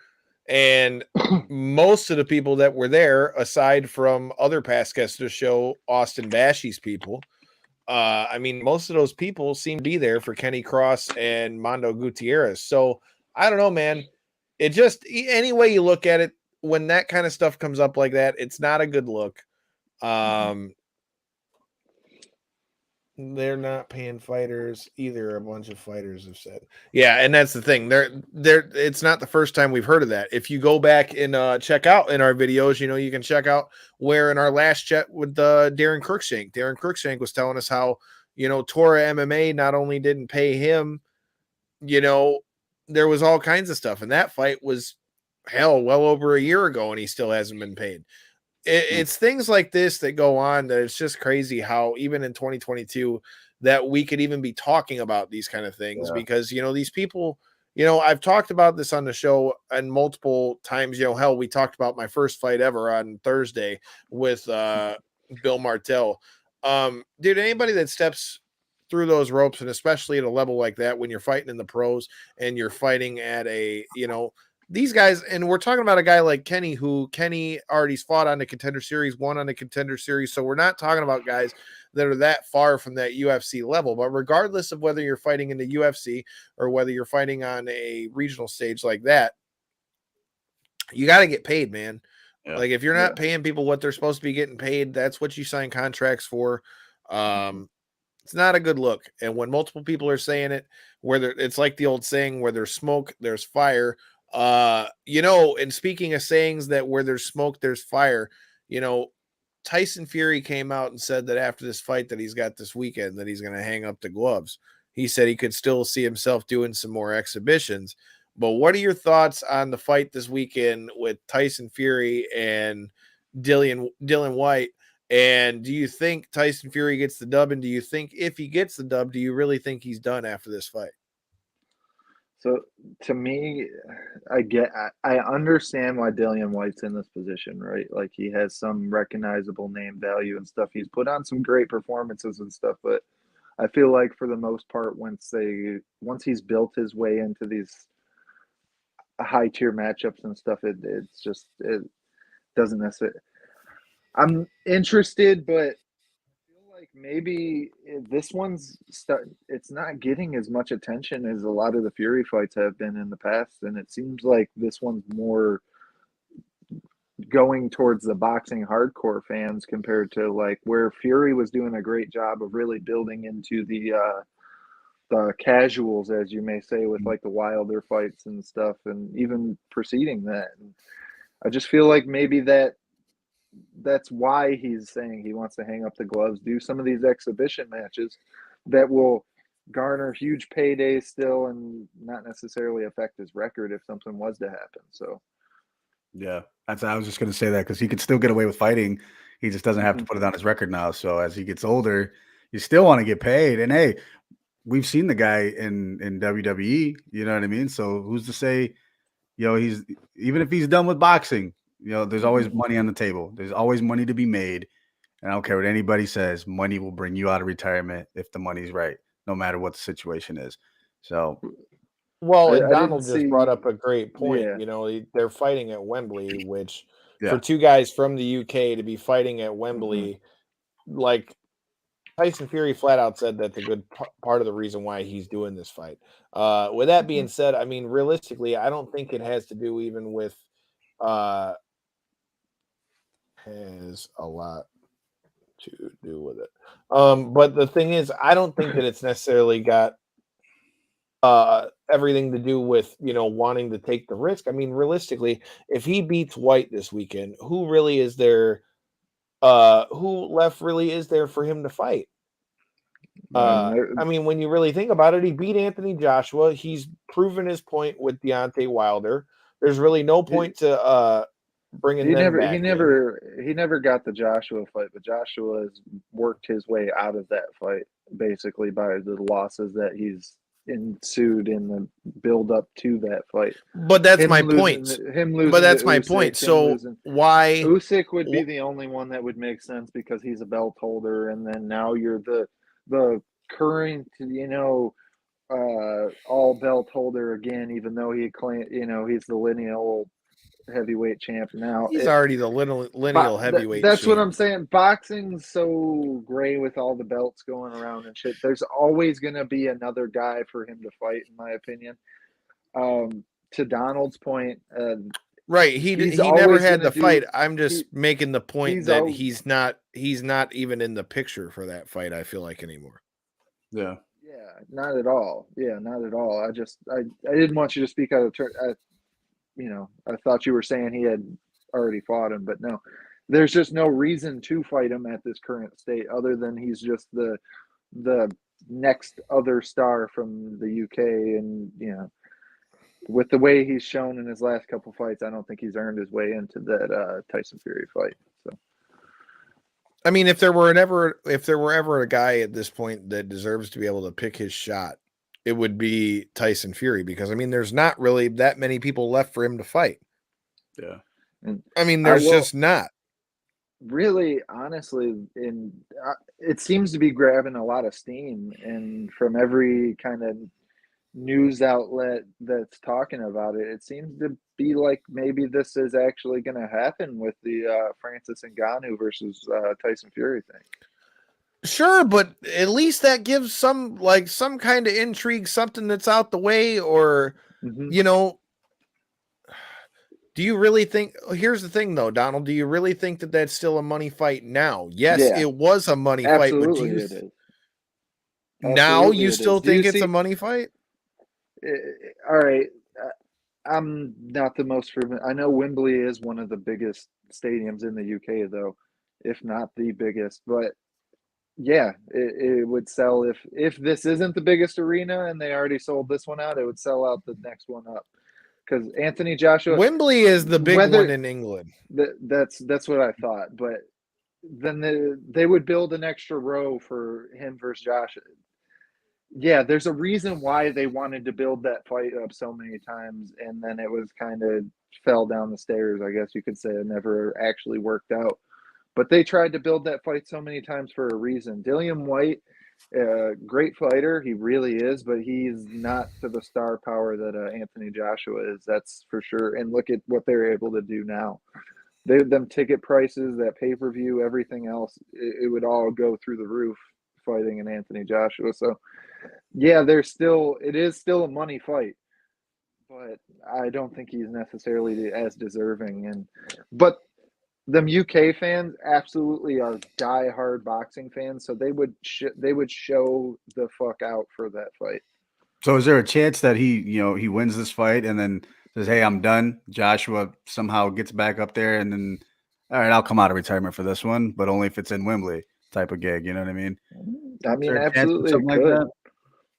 And most of the people that were there, aside from other past guests to show Austin Bashy's people, I mean, most of those people seem to be there for Kenny Cross and Mondo Gutierrez. So I don't know, man. It just, any way you look at it, when that kind of stuff comes up like that, it's not a good look. They're not paying fighters either. A bunch of fighters have said, yeah, and that's the thing. It's not the first time we've heard of that. If you go back and check out in our videos, you know, you can check out where in our last chat with Darren Cruikshank was telling us how, you know, Tora MMA not only didn't pay him, you know, there was all kinds of stuff, and that fight was well over a year ago, and he still hasn't been paid. It's things like this that go on that it's just crazy how even in 2022 that we could even be talking about these kind of things because, you know, these people, you know, I've talked about this on the show and multiple times, you know, hell, we talked about my first fight ever on Thursday with Bill Martell. Dude, anybody that steps through those ropes, and especially at a level like that, when you're fighting in the pros and you're fighting at a, you know, these guys, and we're talking about a guy like Kenny, who Kenny already fought on the Contender Series, won on the Contender Series. So we're not talking about guys that are that far from that UFC level. But regardless of whether you're fighting in the UFC or whether you're fighting on a regional stage like that, you got to get paid, man. Yeah. Like if you're not paying people what they're supposed to be getting paid, that's what you sign contracts for. It's not a good look. And when multiple people are saying it, it's like the old saying, where there's smoke, there's fire. You know, and speaking of sayings that where there's smoke, there's fire, you know, Tyson Fury came out and said that after this fight that he's got this weekend, that he's going to hang up the gloves. He said he could still see himself doing some more exhibitions. But what are your thoughts on the fight this weekend with Tyson Fury and Dillian White? And do you think Tyson Fury gets the dub? And do you think if he gets the dub, do you really think he's done after this fight? So to me, I understand why Dillian White's in this position, right? Like he has some recognizable name value and stuff. He's put on some great performances and stuff, but I feel like for the most part, once he's built his way into these high tier matchups and stuff, it doesn't necessarily. I'm interested, but like maybe this one's it's not getting as much attention as a lot of the Fury fights have been in the past, and it seems like this one's more going towards the boxing hardcore fans compared to like where Fury was doing a great job of really building into the casuals, as you may say, with like the Wilder fights and stuff, and even preceding that. And I just feel like maybe that's why he's saying he wants to hang up the gloves, do some of these exhibition matches that will garner huge paydays still and not necessarily affect his record if something was to happen. So, yeah, I was just going to say that because he could still get away with fighting. He just doesn't have to put it on his record now. So as he gets older, you still want to get paid. And hey, we've seen the guy in WWE, you know what I mean? So who's to say, you know, even if he's done with boxing, you know, there's always money on the table. There's always money to be made. And I don't care what anybody says. Money will bring you out of retirement if the money's right, no matter what the situation is. So, well, and I Donald didn't just see- brought up a great point. Yeah. You know, they're fighting at Wembley, which yeah. for two guys from the UK to be fighting at Wembley, like Tyson Fury flat out said that's a good part of the reason why he's doing this fight. With that being said, I mean, realistically, I don't think it has to do even with has a lot to do with it. But the thing is, I don't think that it's necessarily got everything to do with, you know, wanting to take the risk. I mean, realistically, if he beats White this weekend, who really is there? Who left really is there for him to fight? I mean, when you really think about it, he beat Anthony Joshua. He's proven his point with Deontay Wilder. There's really no point to bringing them back. He never got the Joshua fight, but Joshua has worked his way out of that fight basically by the losses that he's ensued in the build up to that fight. But that's my point. But that's my point. So why Usyk would be the only one that would make sense because he's a belt holder, and then now you're the current, you know, all belt holder again, even though he claimed, you know, he's the lineal heavyweight champ now. He's already the lineal heavyweight. That's champ. what I'm saying. Boxing's so gray with all the belts going around and shit. There's always going to be another guy for him to fight, in my opinion. To Donald's point, right? He never had the fight. I'm just making the point that he's not even in the picture for that fight. I feel like anymore. Yeah. Yeah, not at all. Yeah, not at all. I didn't want you to speak out of turn. You know, I thought you were saying he had already fought him, but no, there's just no reason to fight him at this current state other than he's just the next other star from the UK. And, you know, with the way he's shown in his last couple fights, I don't think he's earned his way into that Tyson Fury fight. So, I mean, if there were ever a guy at this point that deserves to be able to pick his shot, it would be Tyson Fury, because I mean, there's not really that many people left for him to fight. Yeah. I mean, there's just not. Really, honestly, it seems to be grabbing a lot of steam, and from every kind of news outlet that's talking about it, it seems to be like maybe this is actually going to happen with the Francis Ngannou versus Tyson Fury thing. Sure, but at least that gives some kind of intrigue, something that's out the way, or you know. Do you really think? Here's the thing, though, Donald. Do you really think that that's still a money fight now? Yes, it was a money fight, but it is. Now you still think it's a money fight? All right, I'm not the most proven. I know Wembley is one of the biggest stadiums in the UK, though, if not the biggest. But yeah, it would sell if this isn't the biggest arena and they already sold this one out. It would sell out the next one up. Because Anthony Joshua, Wembley is the big one in England. That's what I thought. But then they would build an extra row for him versus Joshua. Yeah, there's a reason why they wanted to build that fight up so many times, and then it was kind of fell down the stairs, I guess you could say. It never actually worked out. But they tried to build that fight so many times for a reason. Dillian White, great fighter, he really is, but he's not to the star power that Anthony Joshua is, that's for sure. And look at what they're able to do now. Them ticket prices, that pay-per-view, everything else, it would all go through the roof fighting an Anthony Joshua. So yeah, it is still a money fight, but I don't think he's necessarily as deserving. But them UK fans absolutely are die-hard boxing fans, so they would show the fuck out for that fight. So is there a chance that he wins this fight and then says, "Hey, I'm done"? Joshua somehow gets back up there and then, all right, I'll come out of retirement for this one, but only if it's in Wembley type of gig. You know what I mean? I mean, absolutely, it could. Like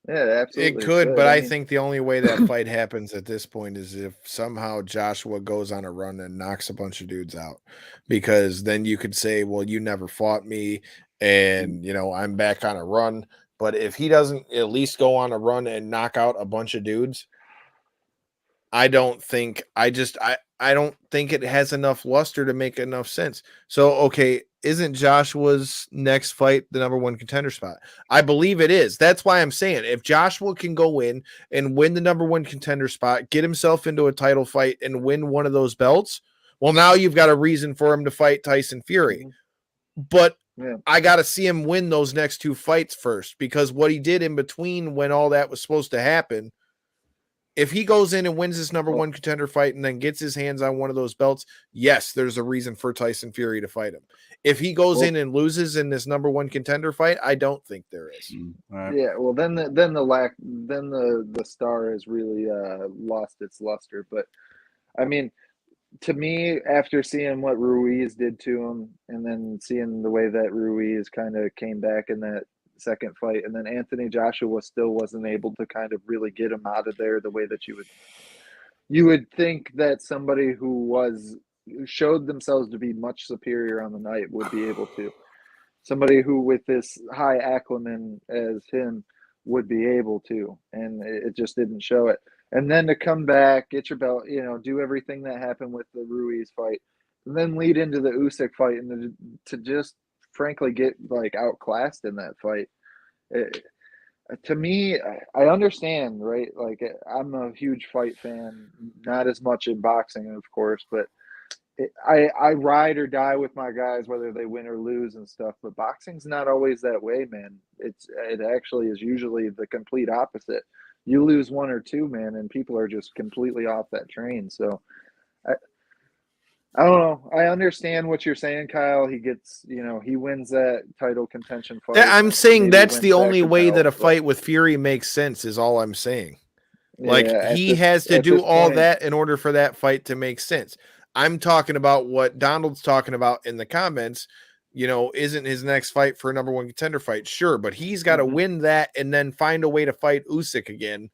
yeah, absolutely, it could. But I think the only way that fight happens at this point is if somehow Joshua goes on a run and knocks a bunch of dudes out, because then you could say, well, you never fought me, and I'm back on a run. But if he doesn't at least go on a run and knock out a bunch of dudes, I don't think it has enough luster to make enough sense. So, okay, isn't Joshua's next fight the number one contender spot? I believe it is. That's why I'm saying if Joshua can go in and win the number one contender spot, get himself into a title fight and win one of those belts, well, now you've got a reason for him to fight Tyson Fury. But I got to see him win those next two fights first, because what he did in between when all that was supposed to happen, if he goes in and wins this number one contender fight and then gets his hands on one of those belts, yes, there's a reason for Tyson Fury to fight him. If he goes in and loses in this number one contender fight, I don't think there is. Right. Yeah, well, then the star has really lost its luster. But I mean, to me, after seeing what Ruiz did to him, and then seeing the way that Ruiz kind of came back in that second fight, and then Anthony Joshua still wasn't able to kind of really get him out of there the way that you would think that somebody who showed themselves to be much superior on the night would be able to. Somebody who with this high acumen as him would be able to, and it just didn't show it. And then to come back, get your belt, do everything that happened with the Ruiz fight, and then lead into the Usyk fight, and to just frankly get like outclassed in that fight. To me, I understand, right? Like, I'm a huge fight fan, not as much in boxing, of course, but I ride or die with my guys, whether they win or lose and stuff. But boxing's not always that way, man. It actually is usually the complete opposite. You lose one or two, man, and people are just completely off that train. So I don't know. I understand what you're saying, Kyle. He gets, he wins that title contention fight. I'm saying that's the only way that a fight with Fury makes sense, is all I'm saying. Like, he has to do all that in order for that fight to make sense. I'm talking about what Donald's talking about in the comments. Isn't his next fight for a number one contender fight? Sure, but he's got to win that and then find a way to fight Usyk again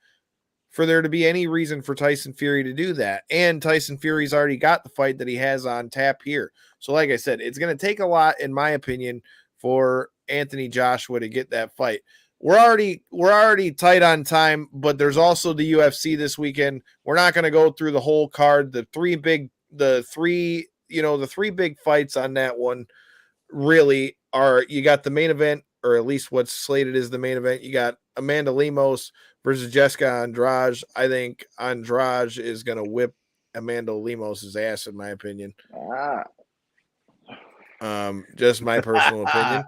for there to be any reason for Tyson Fury to do that. And Tyson Fury's already got the fight that he has on tap here. So like I said, it's going to take a lot, in my opinion, for Anthony Joshua to get that fight. We're already tight on time, but there's also the UFC this weekend. We're not going to go through the whole card. The three big fights on that one really are, you got the main event, or at least what's slated as the main event. You got Amanda Lemos versus Jessica Andrade. I think Andrade is going to whip Amanda Lemos' ass, in my opinion. Just my personal opinion.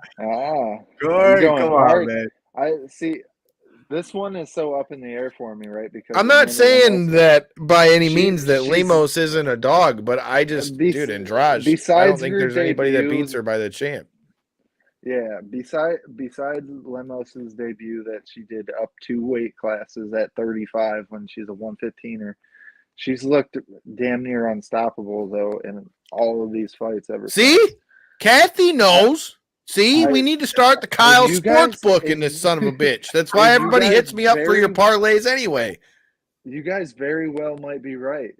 Corey, come on, man. I see. This one is so up in the air for me, right? Because I'm not saying that by any means that Lemos isn't a dog, but I just, dude, Andrade, I don't think there's anybody that beats her by the champ. Yeah, besides Lemos's debut that she did up 2 weight classes at 35 when she's a 115er, she's looked damn near unstoppable though in all of these fights ever. See, Kathy knows. See, we need to start the Kyle Sportsbook in this son of a bitch. That's why everybody hits me up for your parlays anyway. You guys very well might be right.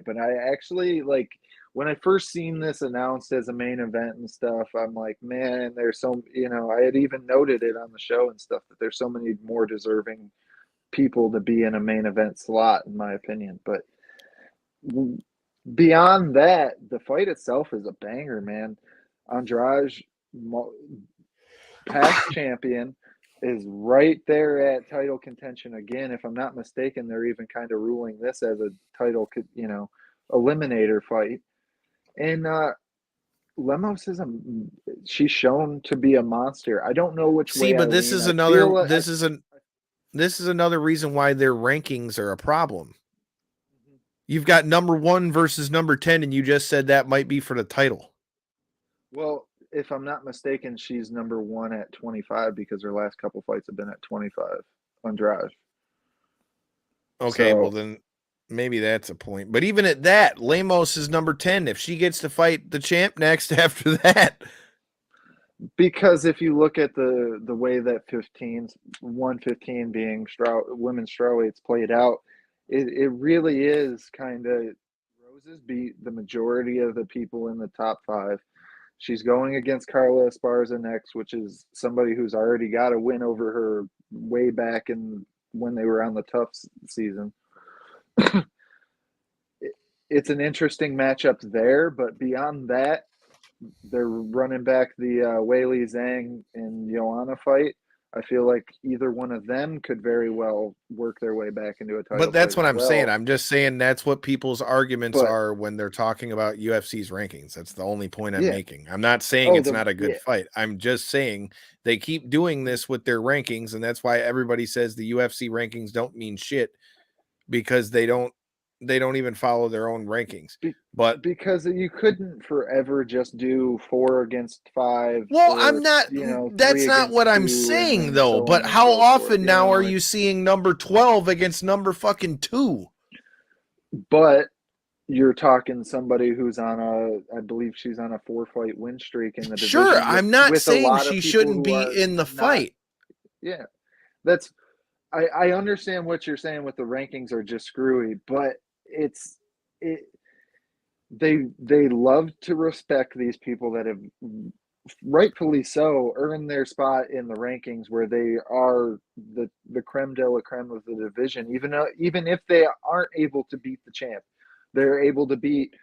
But I actually, like, when I first seen this announced as a main event and stuff, I'm like, man, there's so, I had even noted it on the show and stuff that there's so many more deserving people to be in a main event slot, in my opinion. But beyond that, the fight itself is a banger, man. Andrade, past champion, is right there at title contention again. If I'm not mistaken, they're even kind of ruling this as a title, eliminator fight. And Lemos she's shown to be a monster. I don't know which way. See, but this is another. This is another reason why their rankings are a problem. You've got number 1 versus number 10, and you just said that might be for the title. Well, if I'm not mistaken, she's number 1 at 25 because her last couple fights have been at 25. Andrade. Okay, well then maybe that's a point. But even at that, Lemos is number 10. If she gets to fight the champ next after that. Because if you look at the way that 115 being women's strawweights played out, it really is kind of Roses beat the majority of the people in the top 5. She's going against Carla Esparza next, which is somebody who's already got a win over her way back when they were on the tough season. it's an interesting matchup there, but beyond that, they're running back the Weili Zhang and Joanna fight. I feel like either one of them could very well work their way back into a title. But that's fight what as I'm saying. I'm just saying that's what people's arguments are when they're talking about UFC's rankings. That's the only point I'm making. I'm not saying it's not a good fight. I'm just saying they keep doing this with their rankings, and that's why everybody says the UFC rankings don't mean shit, because they don't even follow their own rankings. But because you couldn't forever just do 4 against 5. Well, or, I'm not, that's not what I'm saying though. But how often now are you seeing number 12 against number fucking 2? But you're talking somebody who's on I believe she's on a 4-fight win streak in the division. Sure, I'm not saying she shouldn't be in the fight. Yeah, I understand what you're saying with the rankings are just screwy, but they love to respect these people that have rightfully so earned their spot in the rankings where they are the creme de la creme of the division. Even if they aren't able to beat the champ, they're able to beat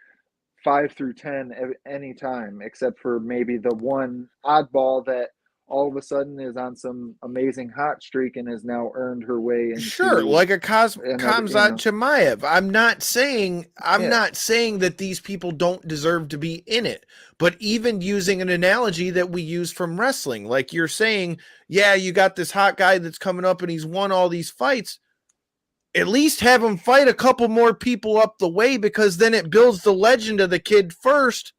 5 through 10 any time, except for maybe the one oddball that all of a sudden is on some amazing hot streak and has now earned her way into, sure, like a Khamzat Chimaev. I'm not saying that these people don't deserve to be in it, but even using an analogy that we use from wrestling, like you're saying, yeah, you got this hot guy that's coming up and he's won all these fights. At least have him fight a couple more people up the way, because then it builds the legend of the kid first.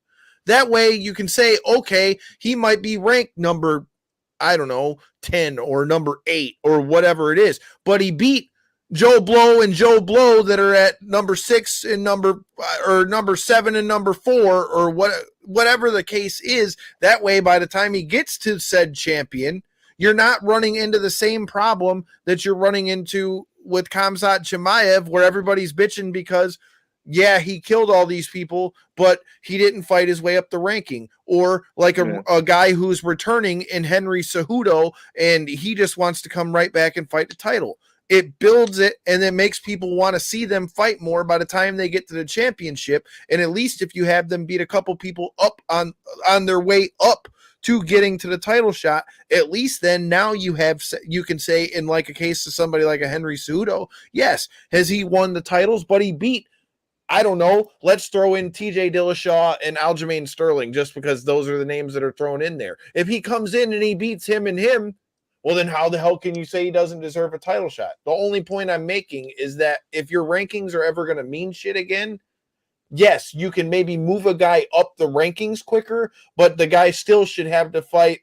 That way you can say, okay, he might be ranked number, I don't know, 10 or number 8 or whatever it is, but he beat Joe Blow and Joe Blow that are at number 6 and number 7 and number 4 or whatever the case is. That way, by the time he gets to said champion, you're not running into the same problem that you're running into with Khamzat Chimaev, where everybody's bitching because, yeah, he killed all these people, but he didn't fight his way up the ranking. Or like a guy who's returning in Henry Cejudo, and he just wants to come right back and fight the title. It builds it, and it makes people want to see them fight more by the time they get to the championship. And at least if you have them beat a couple people up on their way up to getting to the title shot, at least then now you can say, in like a case of somebody like a Henry Cejudo, yes, has he won the titles, but he beat, I don't know, let's throw in TJ Dillashaw and Aljamain Sterling, just because those are the names that are thrown in there. If he comes in and he beats him, well, then how the hell can you say he doesn't deserve a title shot? The only point I'm making is that if your rankings are ever going to mean shit again, yes, you can maybe move a guy up the rankings quicker, but the guy still should have to fight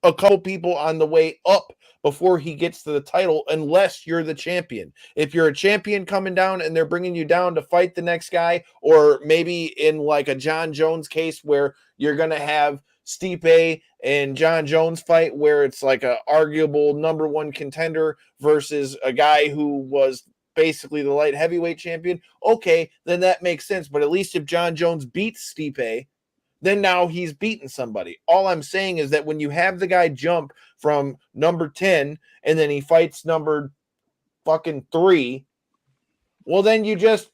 a couple people on the way up before he gets to the title, unless you're the champion. If you're a champion coming down and they're bringing you down to fight the next guy, or maybe in like a John Jones case where you're going to have Stipe and John Jones fight, where it's like a arguable number 1 contender versus a guy who was basically the light heavyweight champion, okay, then that makes sense. But at least if John Jones beats Stipe, then now he's beaten somebody. All I'm saying is that when you have the guy jump from number 10 and then he fights number fucking 3, well, then you just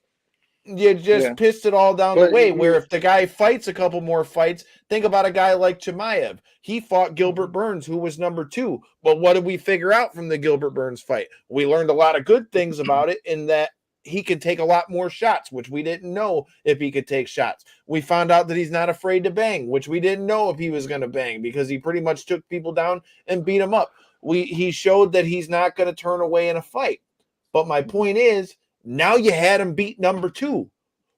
pissed it all down the way. Where if the guy fights a couple more fights, think about a guy like Chimaev. He fought Gilbert Burns, who was number 2. But what did we figure out from the Gilbert Burns fight? We learned a lot of good things about it, in that he could take a lot more shots, which we didn't know if he could take shots. We found out that he's not afraid to bang, which we didn't know if he was going to bang, because he pretty much took people down and beat them up. He showed that he's not going to turn away in a fight. But my point is, now you had him beat number 2.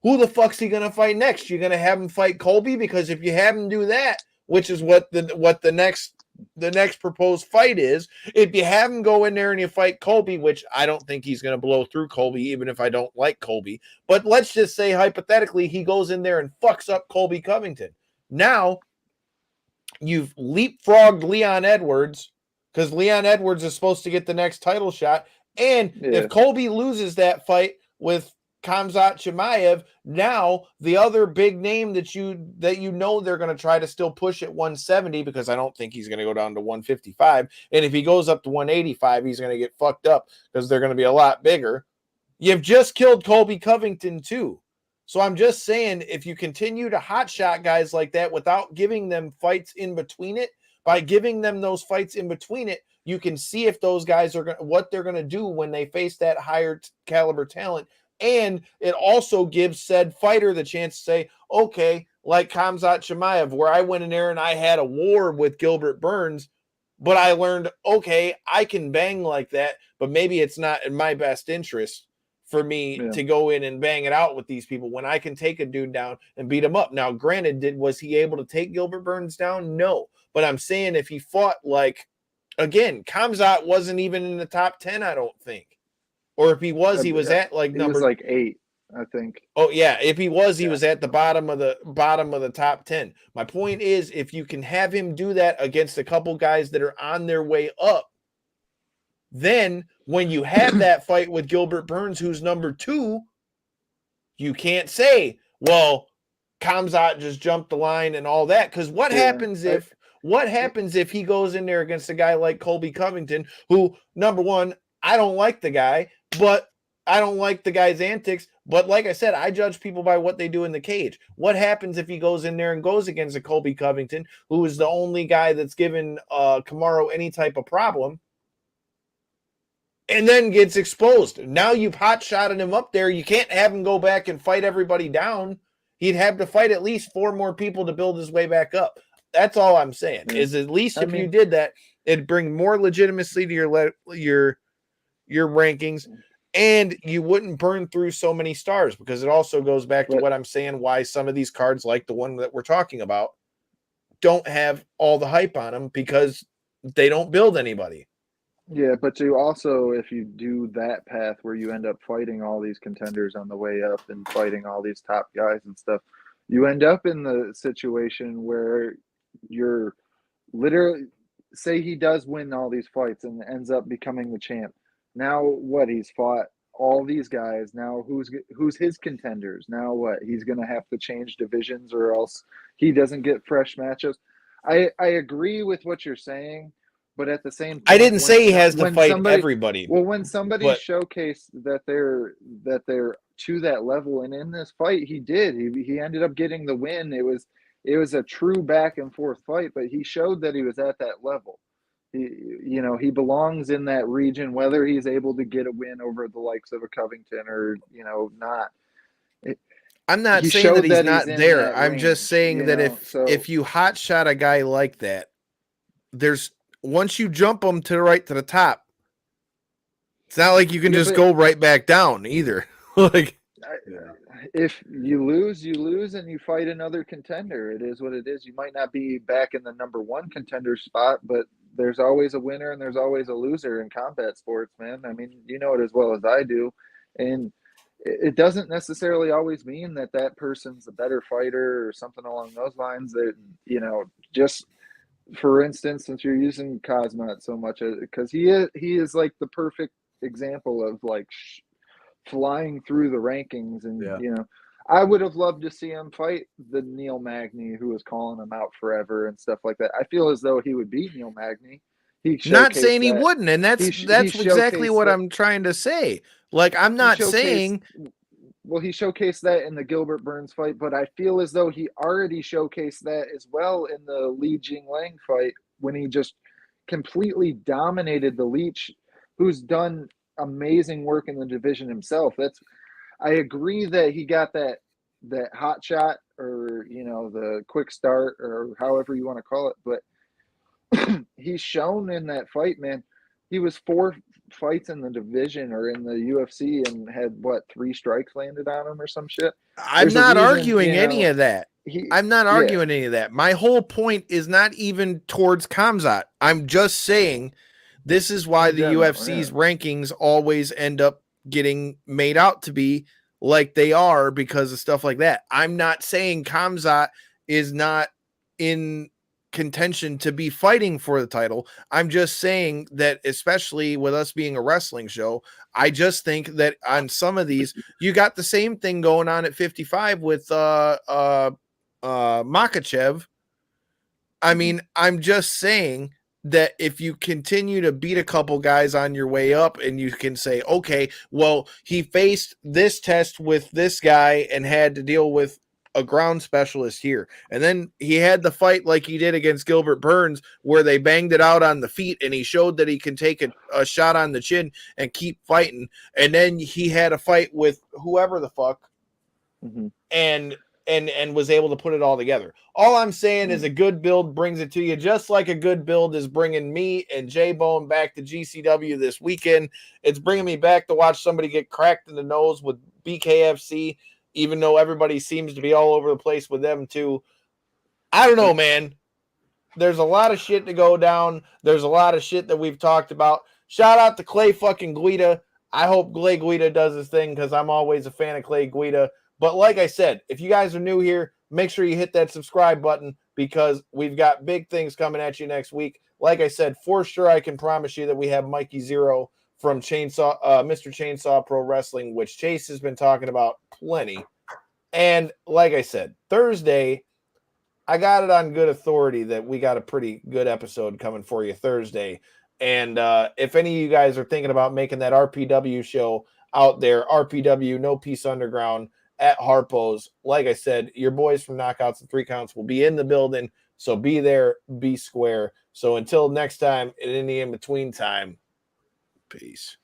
Who the fuck's he going to fight next? You're going to have him fight Colby? Because if you have him do that, which is what the next proposed fight is, if you have him go in there and you fight Colby, which I don't think he's going to blow through Colby, even if I don't like Colby, but let's just say hypothetically he goes in there and fucks up Colby Covington. Now you've leapfrogged Leon Edwards, because Leon Edwards is supposed to get the next title shot. And if Colby loses that fight with Khamzat Chimaev, now the other big name that you know they're going to try to still push at 170, because I don't think he's going to go down to 155. And if he goes up to 185, he's going to get fucked up because they're going to be a lot bigger. You've just killed Colby Covington too. So I'm just saying, if you continue to hotshot guys like that without giving them fights in between it, by giving them those fights in between it, you can see if those guys are what they're going to do when they face that higher caliber talent. And it also gives said fighter the chance to say, okay, like Khamzat Chimaev, where I went in there and I had a war with Gilbert Burns, but I learned, okay, I can bang like that, but maybe it's not in my best interest for me to go in and bang it out with these people when I can take a dude down and beat him up. Now, granted, was he able to take Gilbert Burns down? No. But I'm saying if he fought like, again, Khamzat wasn't even in the top 10, I don't think. Or if he was, he was at like number. He was like 8, I think. Oh yeah, if he was, he was at the bottom of the top 10. My point is, if you can have him do that against a couple guys that are on their way up, then when you have that fight with Gilbert Burns, who's number 2, you can't say, well, Khamzat just jumped the line and all that. Because what happens if he goes in there against a guy like Colby Covington, who, number one, I don't like the guy, but I don't like the guy's antics. But like I said, I judge people by what they do in the cage. What happens if he goes in there and goes against a Colby Covington, who is the only guy that's given Kamaru any type of problem, and then gets exposed? Now you've hot-shotted him up there. You can't have him go back and fight everybody down. He'd have to fight at least 4 more people to build his way back up. That's all I'm saying. Is at least if you did that, it'd bring more legitimacy to your rankings, and you wouldn't burn through so many stars, because it also goes back to what I'm saying, why some of these cards, like the one that we're talking about, don't have all the hype on them, because they don't build anybody. Yeah, but you also, if you do that path where you end up fighting all these contenders on the way up and fighting all these top guys and stuff, you end up in the situation where you're literally, say he does win all these fights and ends up becoming the champ. Now what? He's fought all these guys. Now who's his contenders? Now what? He's going to have to change divisions, or else he doesn't get fresh matchups. I agree with what you're saying, but at the same time, I didn't say he has to fight everybody. Well, when somebody showcased that they're to that level, and in this fight he did. He ended up getting the win. It was a true back and forth fight, but he showed that he was at that level. He belongs in that region, whether he's able to get a win over the likes of a Covington or not. I'm not saying that he's not there. I'm just saying that if you hot shot a guy like that, once you jump him to the top, it's not like you can just go right back down either. If you lose, and you fight another contender. It is what it is. You might not be back in the number 1 contender spot, but there's always a winner and there's always a loser in combat sports, man. I mean, you know it as well as I do. And it doesn't necessarily always mean that person's a better fighter or something along those lines. That, just for instance, since you're using Khamzat so much, because he is like the perfect example of like flying through the rankings. And I would have loved to see him fight the Neil Magny, who was calling him out forever and stuff like that. I feel as though he would beat Neil Magny. Not saying he wouldn't, and that's exactly what I'm trying to say. Like, I'm not saying. Well, he showcased that in the Gilbert Burns fight, but I feel as though he already showcased that as well in the Li Jinglang fight, when he just completely dominated the Leech, who's done amazing work in the division himself. I agree that he got that hot shot, or the quick start, or however you want to call it, but he's shown in that fight, man. He was 4 fights in the division or in the UFC and had 3 strikes landed on him or some shit. I'm not arguing any of that. I'm not arguing any of that. My whole point is not even towards Khamzat. I'm just saying this is why the UFC's rankings always end up getting made out to be like they are because of stuff like that. I'm not saying Khamzat is not in contention to be fighting for the title. I'm just saying that, especially with us being a wrestling show, I just think that on some of these, you got the same thing going on at 55 with Makachev. I mean, I'm just saying that if you continue to beat a couple guys on your way up and you can say, okay, well, he faced this test with this guy and had to deal with a ground specialist here. And then he had the fight like he did against Gilbert Burns where they banged it out on the feet and he showed that he can take a shot on the chin and keep fighting. And then he had a fight with whoever the fuck and was able to put it all together. All I'm saying is a good build brings it to you, just like a good build is bringing me and J-Bone back to GCW this weekend. It's bringing me back to watch somebody get cracked in the nose with BKFC, even though everybody seems to be all over the place with them too. I don't know, man. There's a lot of shit to go down. There's a lot of shit that we've talked about. Shout out to Clay fucking Guida. I hope Clay Guida does his thing because I'm always a fan of Clay Guida. But like I said, if you guys are new here, make sure you hit that subscribe button because we've got big things coming at you next week. Like I said, for sure, I can promise you that we have Mikey Zero from Mr. Chainsaw Pro Wrestling, which Chase has been talking about plenty. And like I said, Thursday, I got it on good authority that we got a pretty good episode coming for you Thursday. And if any of you guys are thinking about making that RPW show out there, RPW, No Peace Underground, at Harpo's, like I said, your boys from Knockouts and Three Counts will be in the building, so be there, be square. So until next time, in the in-between time, peace.